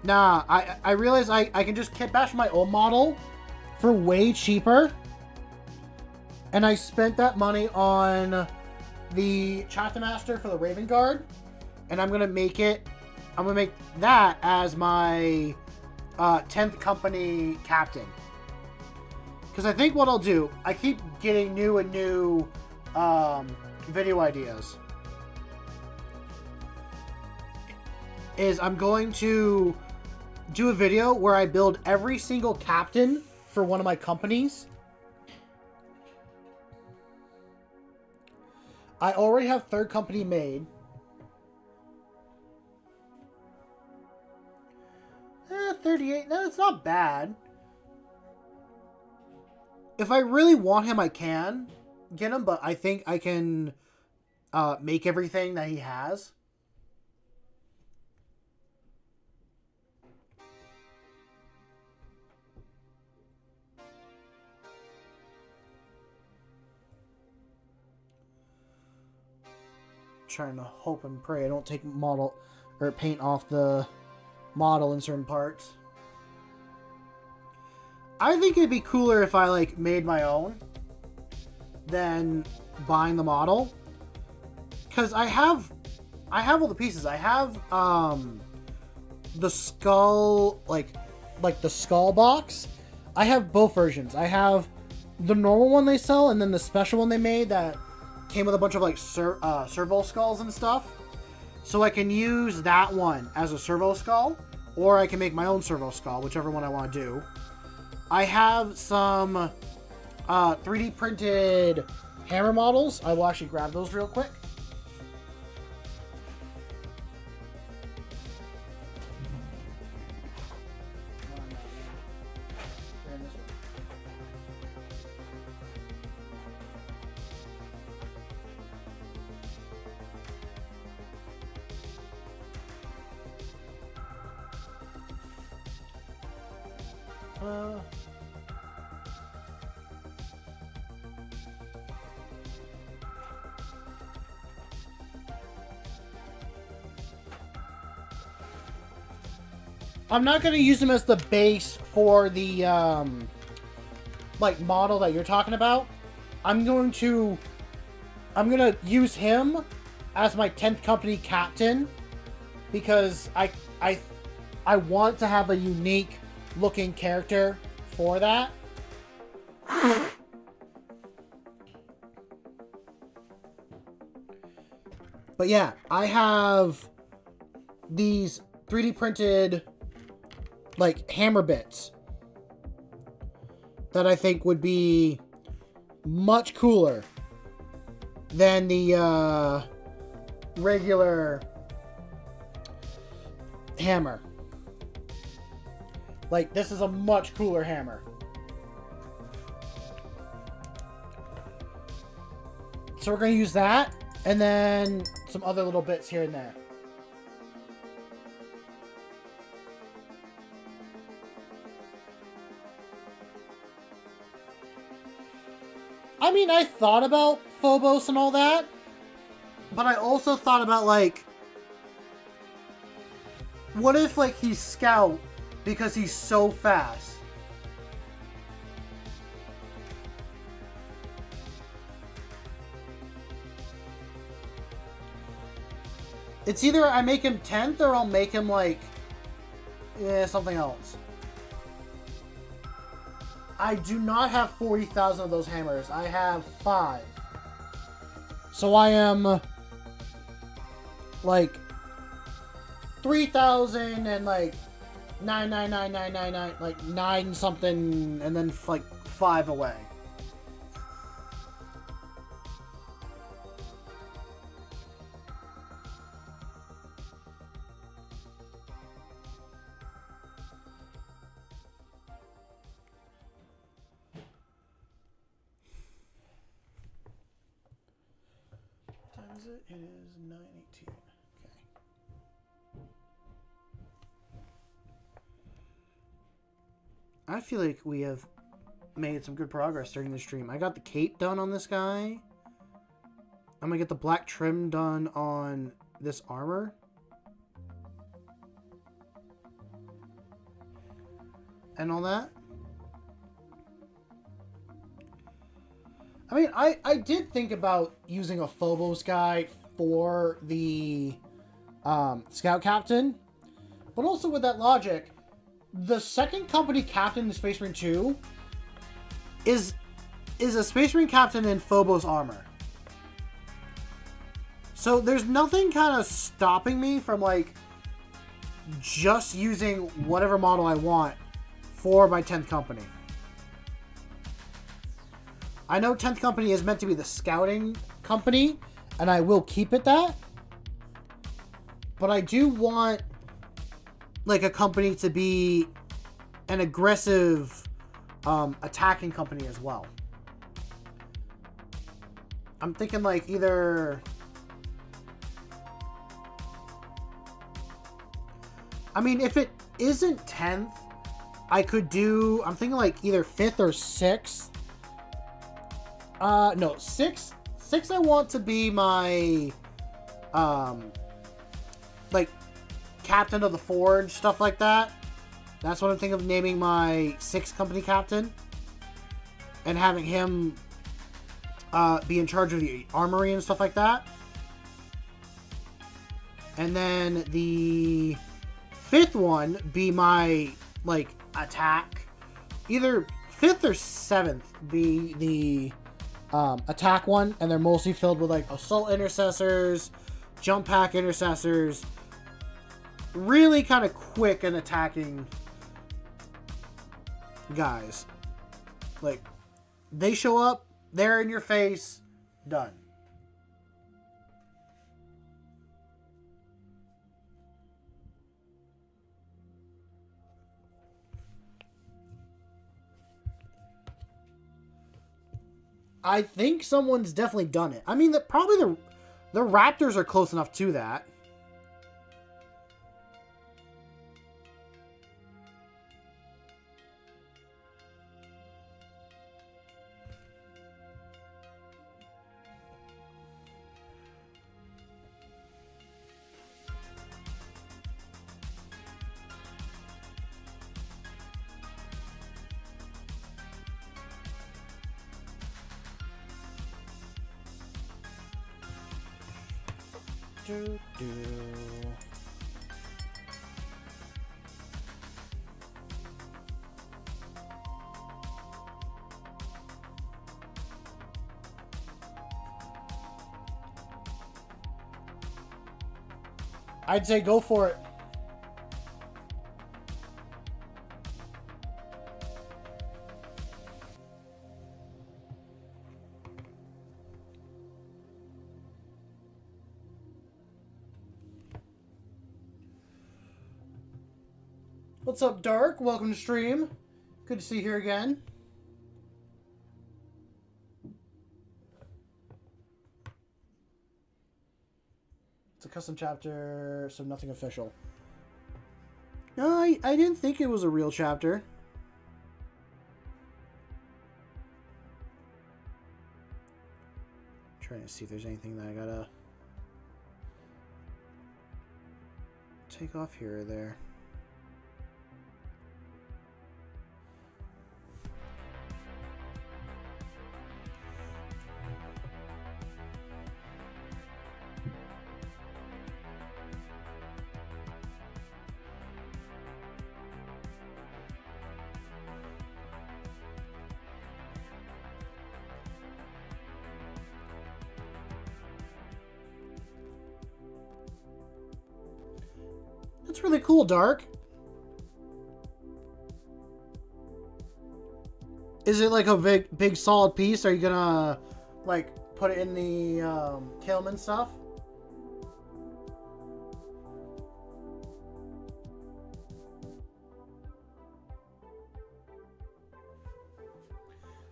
Nah, I realized I can just kit bash my own model for way cheaper. And I spent that money on the Chapter Master for the Raven Guard. And I'm gonna make that as my 10th company captain. Because I think what I'll do, I keep getting new and new video ideas, is I'm going to do a video where I build every single captain for one of my companies. I already have third company made. 38, no, it's not bad. If I really want him, I can get him, but I think I can make everything that he has. Trying to hope and pray I don't take model or paint off the model in certain parts. I think it'd be cooler if I made my own than buying the model, because I have all the pieces. I have the skull, like the skull box. I have both versions. I have the normal one they sell, and then the special one they made that came with a bunch of servo skulls and stuff. So I can use that one as a servo skull, or I can make my own servo skull, whichever one I want to do. I have some 3D printed hammer models. I will actually grab those real quick. I'm not going to use him as the base for the model that you're talking about. I'm going to use him as my 10th company captain, because I want to have a unique looking character for that. But yeah, I have these 3D printed hammer bits that I think would be much cooler than the regular hammer. Like, this is a much cooler hammer. So we're going to use that, and then some other little bits here and there. I mean, I thought about Phobos and all that, but I also thought about, like, what if, like, he's Scout because he's so fast? It's either I make him 10th or I'll make him, like, something else. I do not have 40,000 of those hammers. I have 5. So I am, like, 3,000 and, like, 99999, like, 9 something, and then, like, 5 away. It is 9:18. Okay. I feel like we have made some good progress during the stream. I got the cape done on this guy. I'm gonna get the black trim done on this armor. And all that. I mean, I did think about using a Phobos guy for the Scout Captain. But also with that logic, the second company captain in Space Marine 2 is a Space Marine captain in Phobos armor. So there's nothing kind of stopping me from, like, just using whatever model I want for my 10th company. I know 10th Company is meant to be the scouting company, and I will keep it that. But I do want, like, a company to be an aggressive attacking company as well. I'm thinking, like, either... I mean, if it isn't 10th, I could do... I'm thinking, like, either 5th or 6th. No, 6 I want to be my, like, captain of the forge, stuff like that. That's what I'm thinking of naming my 6th company captain. And having him, be in charge of the armory and stuff like that. And then the 5th one be my, like, attack. Either 5th or 7th be the... attack one, and they're mostly filled with, like, assault intercessors, jump pack intercessors, really kind of quick and attacking guys. Like, they show up, they're in your face, done. I think someone's definitely done it. I mean, probably the Raptors are close enough to that. I'd say go for it. What's up, Dark? Welcome to stream. Good to see you here again. It's a custom chapter, so nothing official. No, I didn't think it was a real chapter. Trying to see if there's anything that I gotta take off here or there. That's really cool, Dark. Is it like a big solid piece? Are you gonna like put it in the Kailman stuff?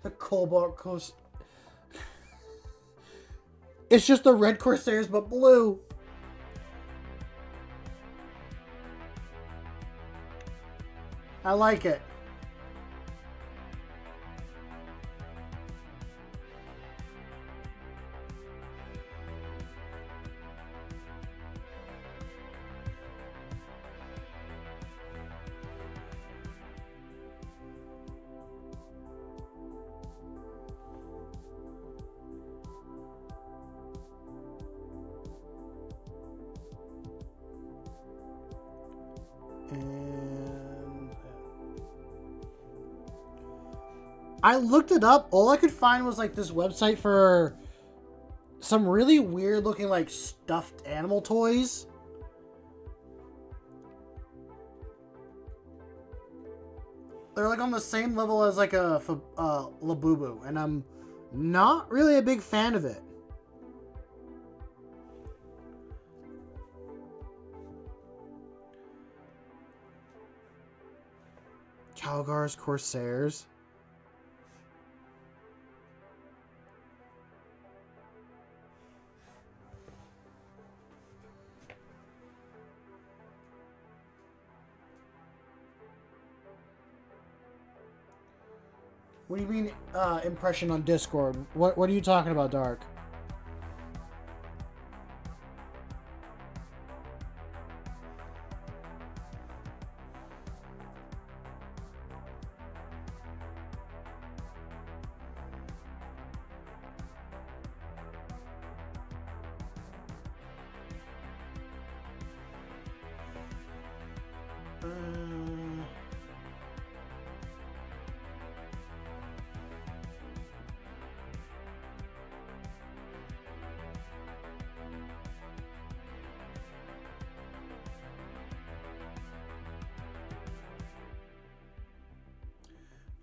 The Cobalt Coast. It's just the red Corsairs, but blue. I like it. I looked it up. All I could find was like this website for some really weird looking like stuffed animal toys. They're like on the same level as like a Labubu, and I'm not really a big fan of it. Calgar's Corsairs. What do you mean, impression on Discord? What are you talking about, Dark?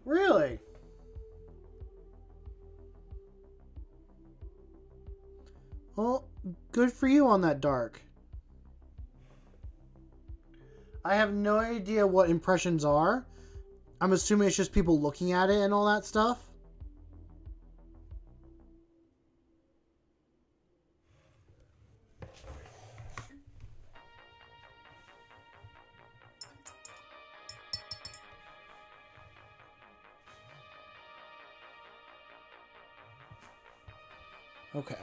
Really? Well, good for you on that, Dark. I have no idea what impressions are. I'm assuming it's just people looking at it and all that stuff. Okay.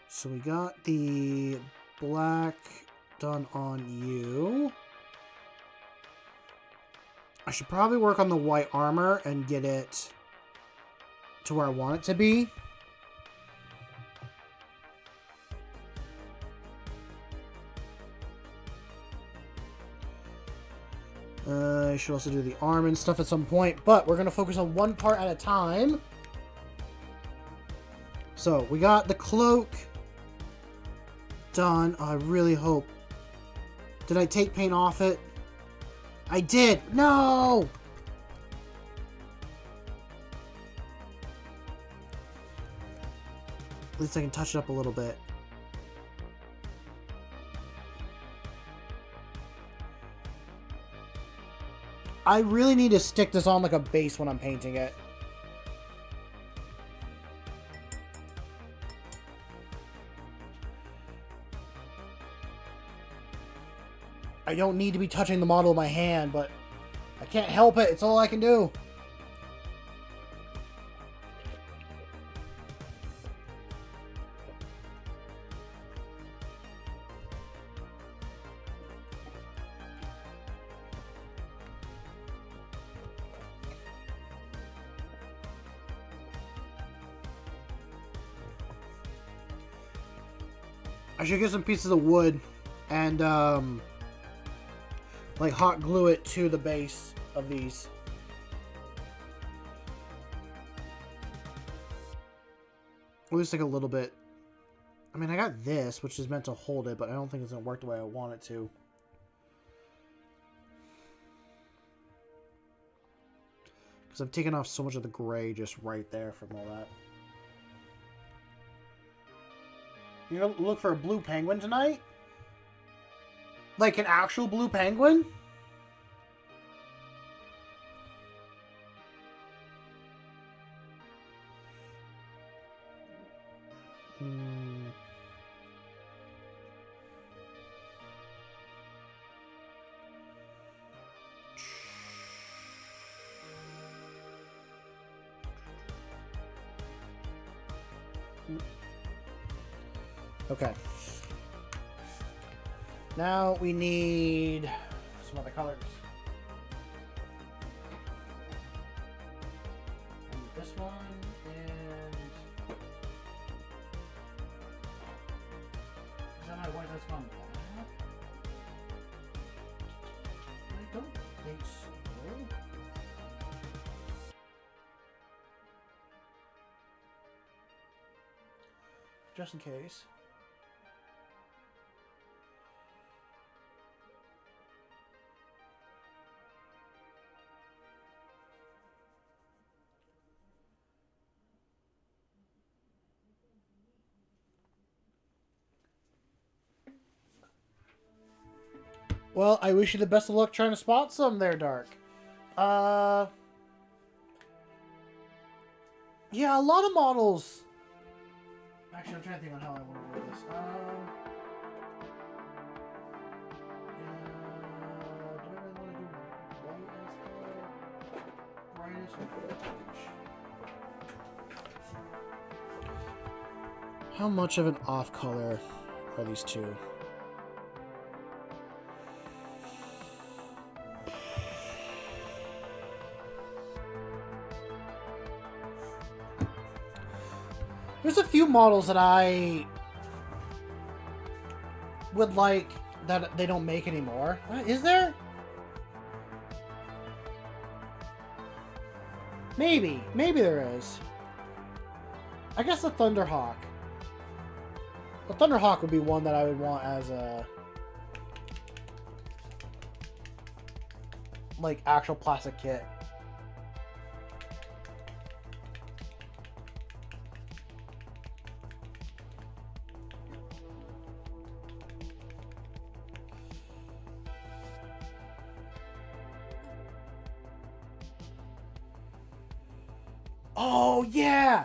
So we got the black done on you. I should probably work on the white armor and get it to where I want it to be. I should also do the arm and stuff at some point, but we're going to focus on one part at a time. So, we got the cloak done. I really hope. Did I take paint off it? I did! No! At least I can touch it up a little bit. I really need to stick this on like a base when I'm painting it. I don't need to be touching the model with my hand, but I can't help it. It's all I can do. I should get some pieces of wood and like hot glue it to the base of these. At least like a little bit. I mean, I got this, which is meant to hold it, but I don't think it's going to work the way I want it to. Because I've taken off so much of the gray just right there from all that. You gonna look for a blue penguin tonight? Like an actual blue penguin? Okay. Now we need some other colors. And this one and is that my white that's gone black? I don't think so. Just in case. Well, I wish you the best of luck trying to spot some there, Dark. Yeah, a lot of models. Actually, I'm trying to think on how I want to word this. Do I really want to do white as the brightest or orange? How much of an off color are these two? There's a few models that I would like that they don't make anymore. Is there? Maybe. Maybe there is. I guess the Thunderhawk. The Thunderhawk would be one that I would want as a like actual plastic kit. Oh yeah!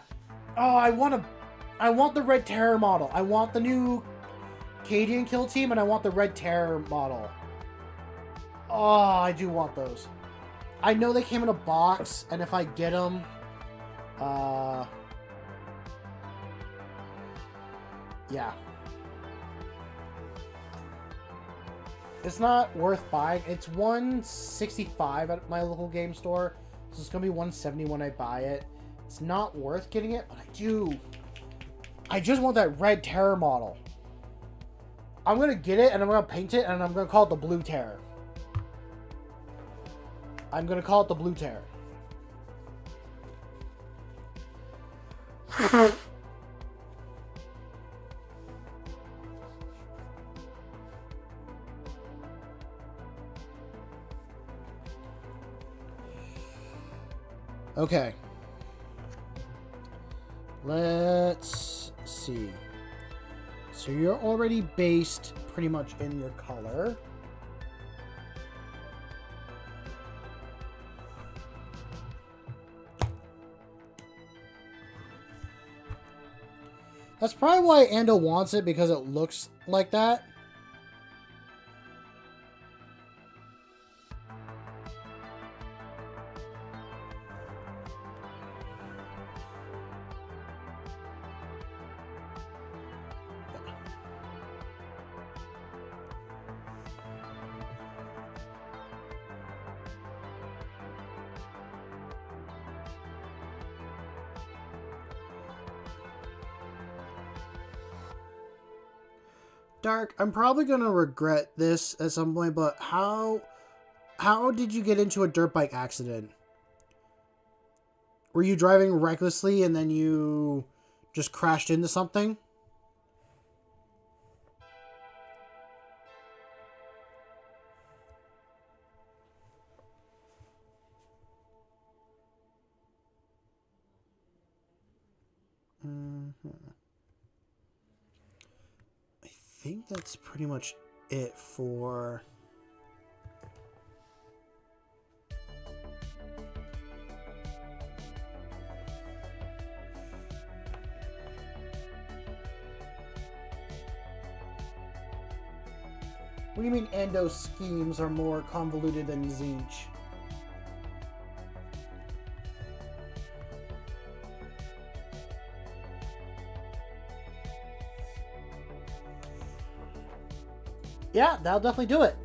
Oh, I want the Red Terror model. I want the new Cadian Kill Team, and I want the Red Terror model. Oh, I do want those. I know they came in a box, and if I get them, yeah. It's not worth buying. It's $165 at my local game store, so it's gonna be $170 when I buy it. It's not worth getting it, but I just want that Red Terror model. I'm gonna get it, and I'm gonna paint it, and I'm gonna call it the Blue Terror. I'm gonna call it the Blue Terror. Okay. Let's see. So you're already based pretty much in your color. That's probably why Ando wants it, because it looks like that. Dark, I'm probably gonna regret this at some point, but how did you get into a dirt bike accident? Were you driving recklessly and then you just crashed into something? I think that's pretty much it for... What do you mean Ando's schemes are more convoluted than Zinch? Yeah, that'll definitely do it.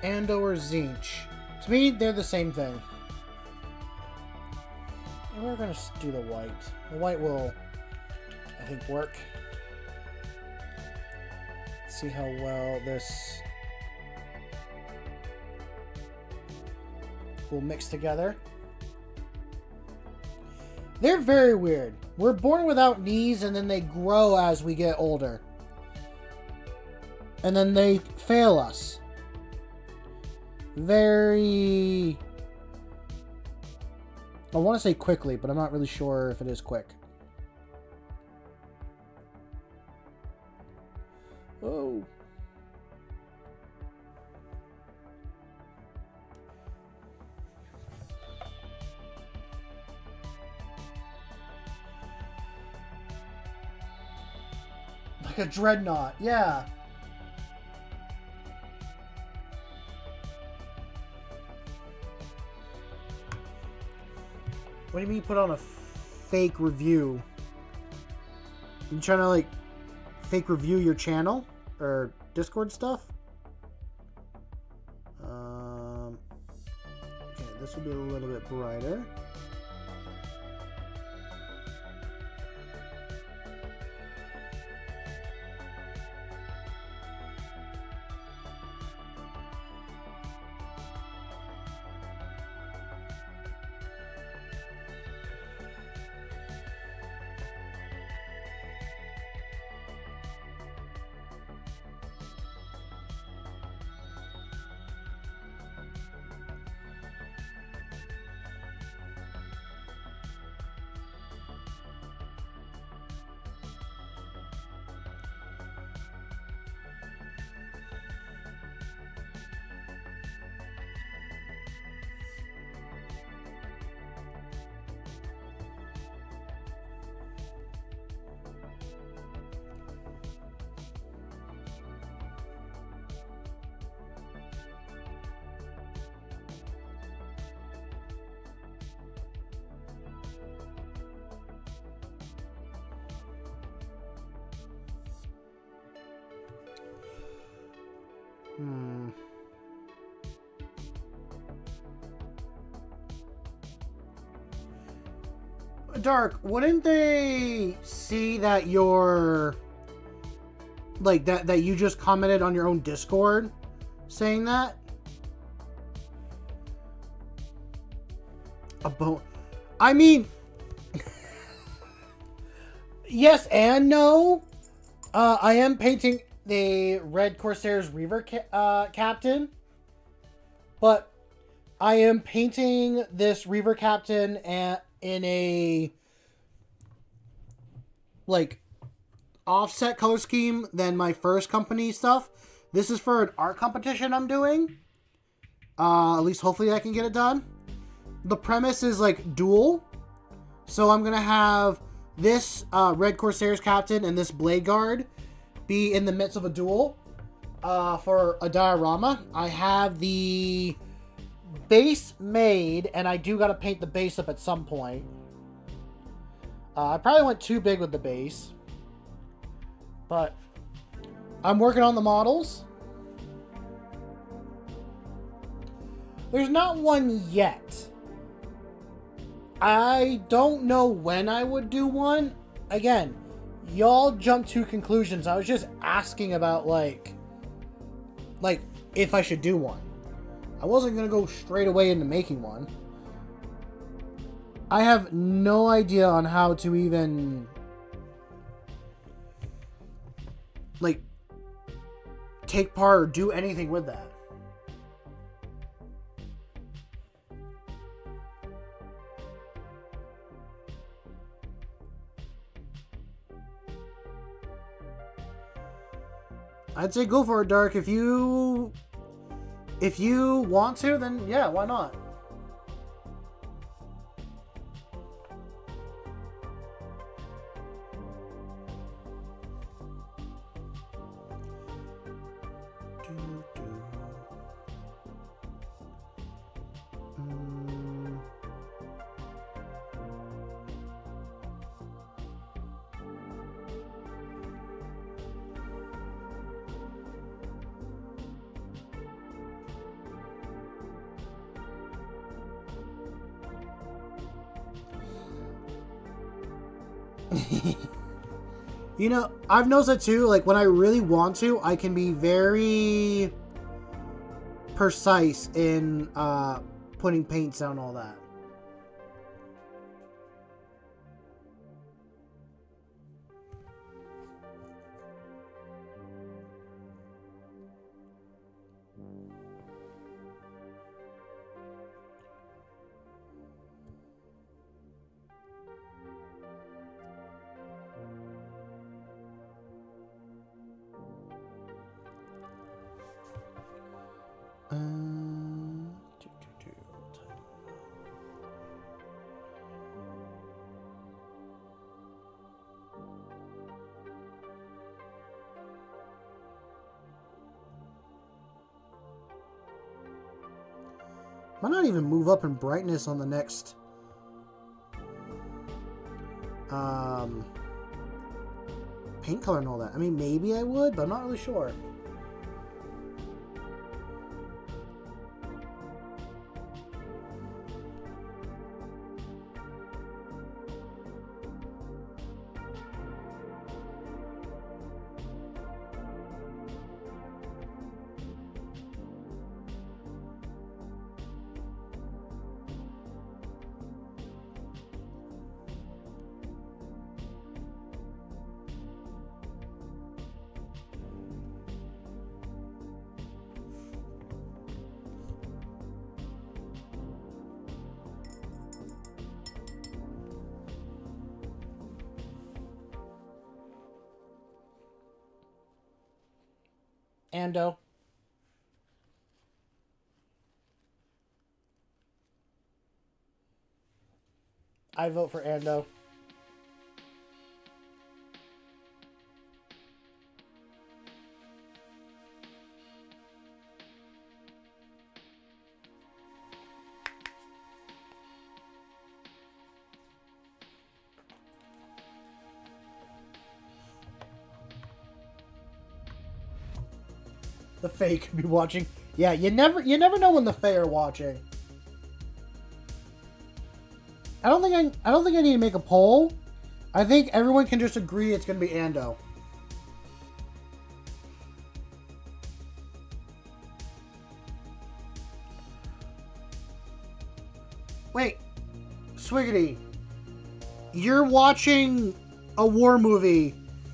Ando or Zinch. To me, they're the same thing. And we're going to do the white. The white will, I think, work. Let's see how well this will mix together. They're very weird. We're born without knees, and then they grow as we get older. And then they fail us. Very... I want to say quickly, but I'm not really sure if it is quick. Oh. Like a dreadnought, yeah. What do you mean put on a fake review? You trying to, like, fake review your channel? Or Discord stuff? Okay, this will be a little bit brighter. Dark, wouldn't they see that you're like that you just commented on your own Discord saying that? I mean Yes and no. I am painting the Red Corsairs Reaver Captain, but I am painting this Reaver Captain in a like offset color scheme than my first company stuff. This is for an art competition I'm doing. At least hopefully I can get it done. The premise is like dual. So I'm going to have this Red Corsairs Captain and this Blade Guard be in the midst of a duel for a diorama. I have the base made, and I do got to paint the base up at some point. I probably went too big with the base. But I'm working on the models. There's not one yet. I don't know when I would do one. Again, y'all jumped to conclusions. I was just asking about like if I should do one. I wasn't going to go straight away into making one. I have no idea on how to even like take part or do anything with that. I'd say go for it, Dark. If you want to, then yeah, why not? You know, I've noticed that too. Like, when I really want to, I can be very precise in putting paints down and all that. Might not even move up in brightness on the next paint color and all that. I mean, maybe I would, but I'm not really sure. Ando. I vote for Ando. The Fae could be watching. Yeah, you never know when the Fae are watching. I don't think I need to make a poll. I think everyone can just agree it's gonna be Ando. Wait, Swiggity, you're watching a war movie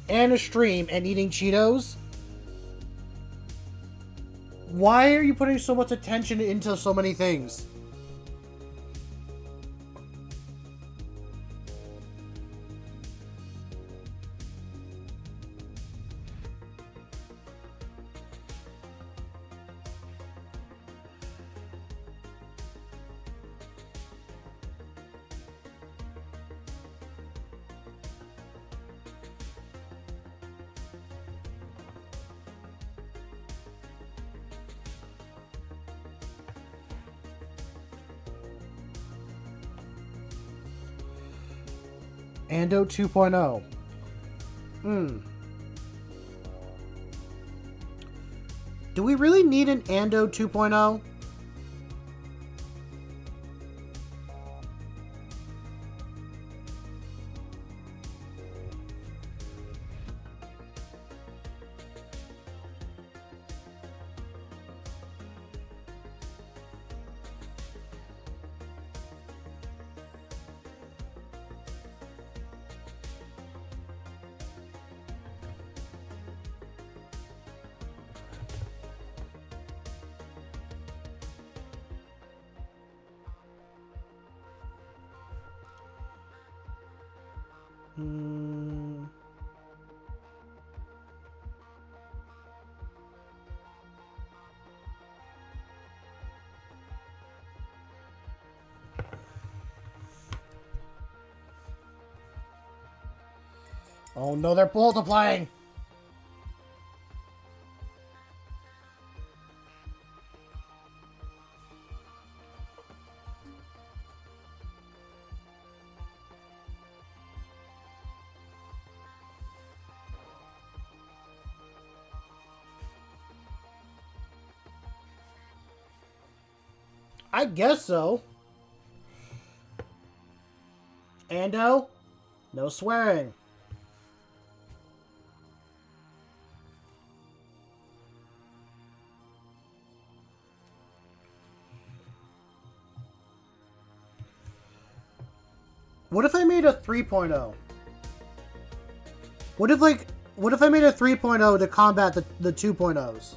and a stream and eating Cheetos? Why are you putting so much attention into so many things? Ando 2.0. Do we really need an Ando 2.0? Oh no, they're multiplying! I guess so. Ando, no swearing. What if I made a 3.0? What if I made a 3.0 to combat the 2.0s?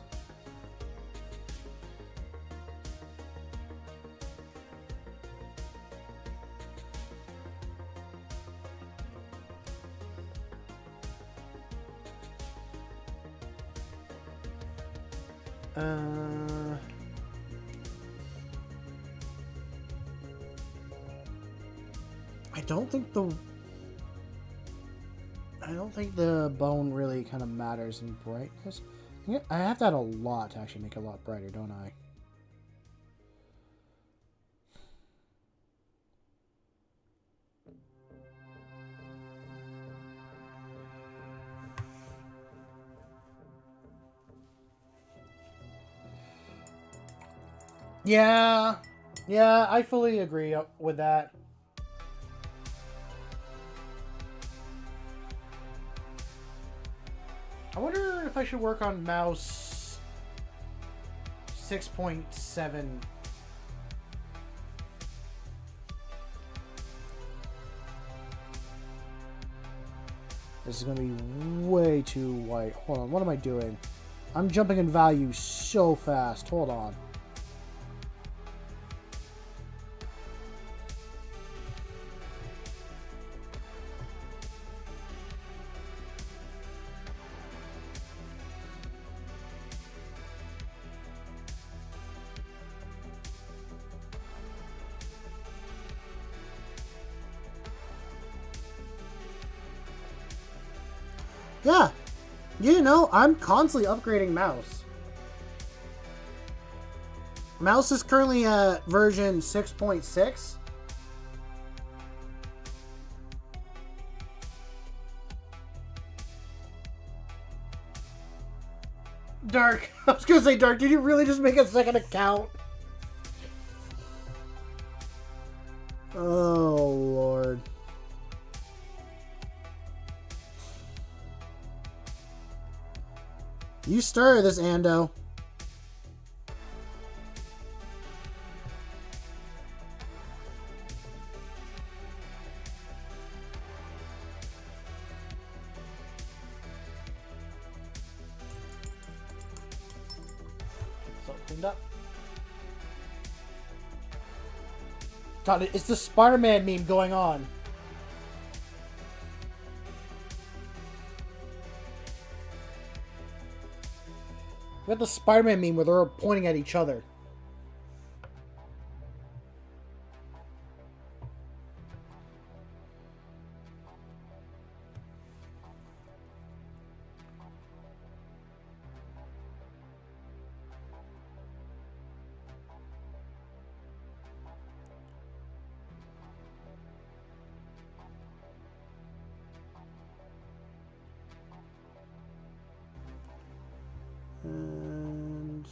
I don't think the bone really kind of matters in brightness. I have to add a lot to actually make it a lot brighter, don't I? Yeah, I fully agree with that. I wonder if I should work on mouse 6.7. This is going to be way too white. Hold on, what am I doing? I'm jumping in value so fast. Hold on. Yeah, you know, I'm constantly upgrading mouse. Mouse is currently at version 6.6. Dark. I was gonna say, Dark, did you really just make a second account? Oh, Lord. You started this, Ando. Cleaned up. God, it's the Spider-Man meme going on. We got the Spider-Man meme where they're pointing at each other. And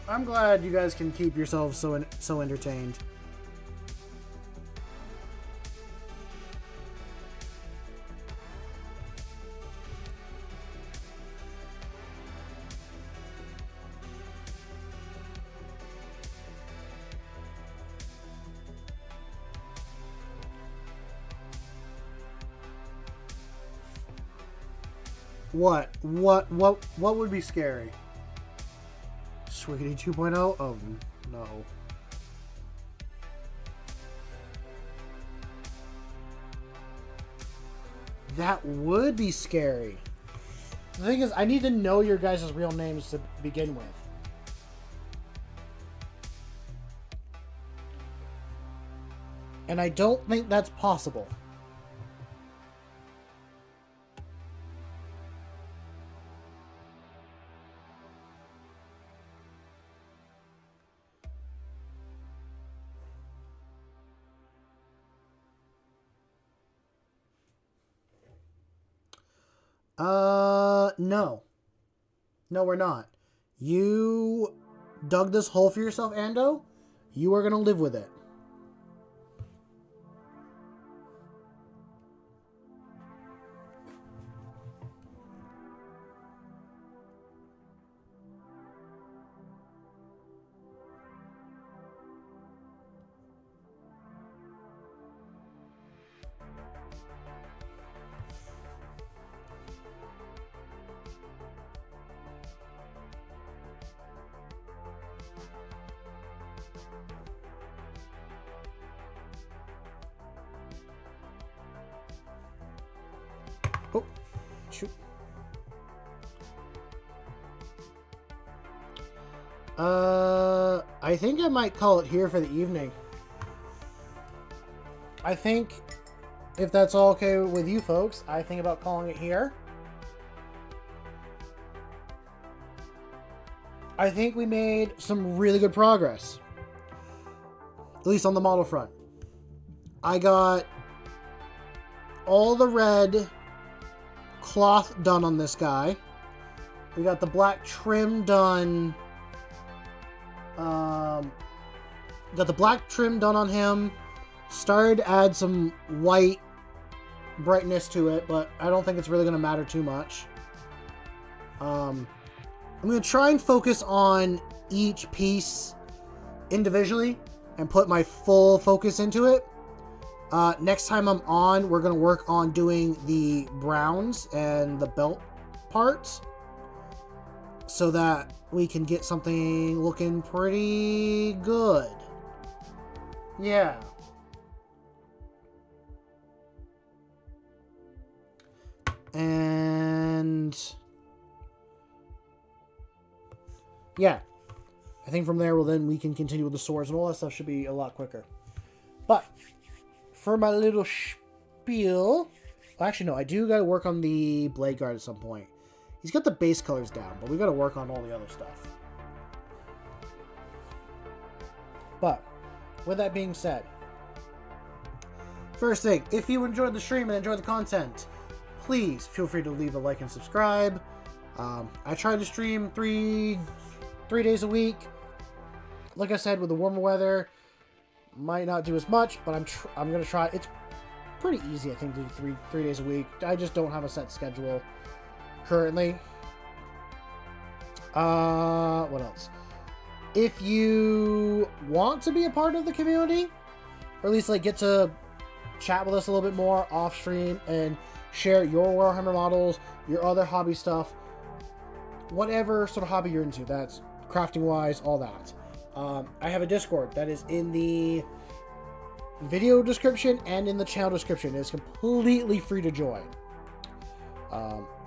I'm glad you guys can keep yourselves so entertained. What would be scary? Swiggity 2.0? Oh, no. That would be scary. The thing is, I need to know your guys' real names to begin with. And I don't think that's possible. No. No, we're not. You dug this hole for yourself, Ando. You are gonna live with it. Oh, shoot. I think I might call it here for the evening. I think, if that's all okay with you folks, I think about calling it here. I think we made some really good progress. At least on the model front. I got all the red cloth done on this guy. We got the black trim done. Got the black trim done on him. Started to add some white brightness to it, but I don't think it's really going to matter too much. I'm going to try and focus on each piece individually and put my full focus into it. Next time I'm on, we're going to work on doing the browns and the belt parts so that we can get something looking pretty good. Yeah. And yeah, I think from there, we can continue with the swords and all that stuff should be a lot quicker. But for my little spiel, actually no, I do got to work on the blade guard at some point. He's got the base colors down, but we got to work on all the other stuff. But with that being said, first thing, if you enjoyed the stream and enjoyed the content, please feel free to leave a like and subscribe. I try to stream three days a week. Like I said, with the warmer weather, might not do as much, but I'm gonna try. It's pretty easy, I think, to do three days a week. I just don't have a set schedule currently. What else? If you want to be a part of the community, or at least like get to chat with us a little bit more off stream and share your Warhammer models, your other hobby stuff, whatever sort of hobby you're into, that's crafting wise, all that. I have a Discord that is in the video description and in the channel description. It's completely free to join.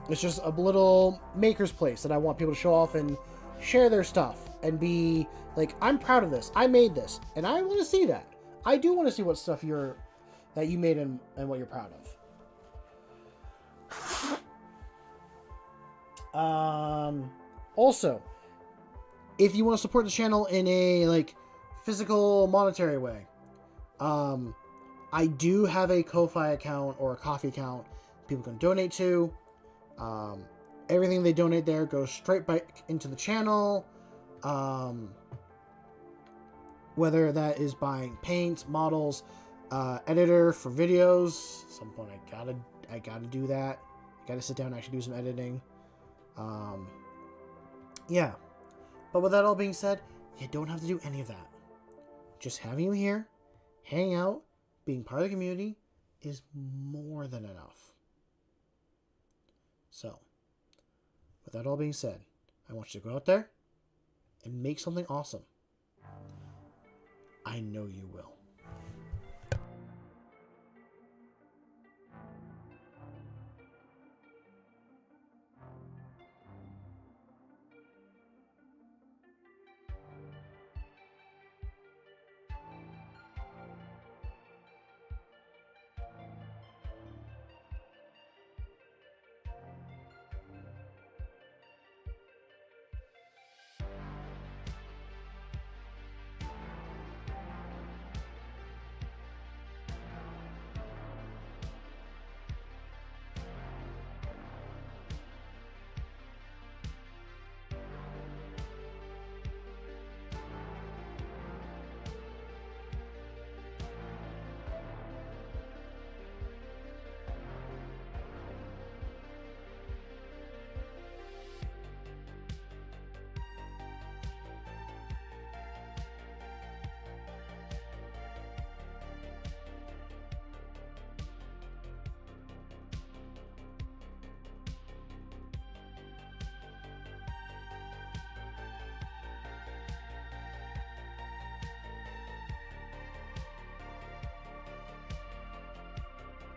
It's just a little maker's place that I want people to show off and share their stuff and be like, I'm proud of this. I made this, and I want to see that. I do want to see what stuff that you made and what you're proud of. Also, if you want to support the channel in a like physical monetary way, I do have a Ko-Fi account or a Ko-fi account people can donate to. Everything they donate there goes straight back into the channel. Whether that is buying paints, models, editor for videos. At some point I gotta do that. I gotta sit down and actually do some editing. Yeah. But with that all being said, you don't have to do any of that. Just having you here, hanging out, being part of the community is more than enough. So, with that all being said, I want you to go out there and make something awesome. I know you will.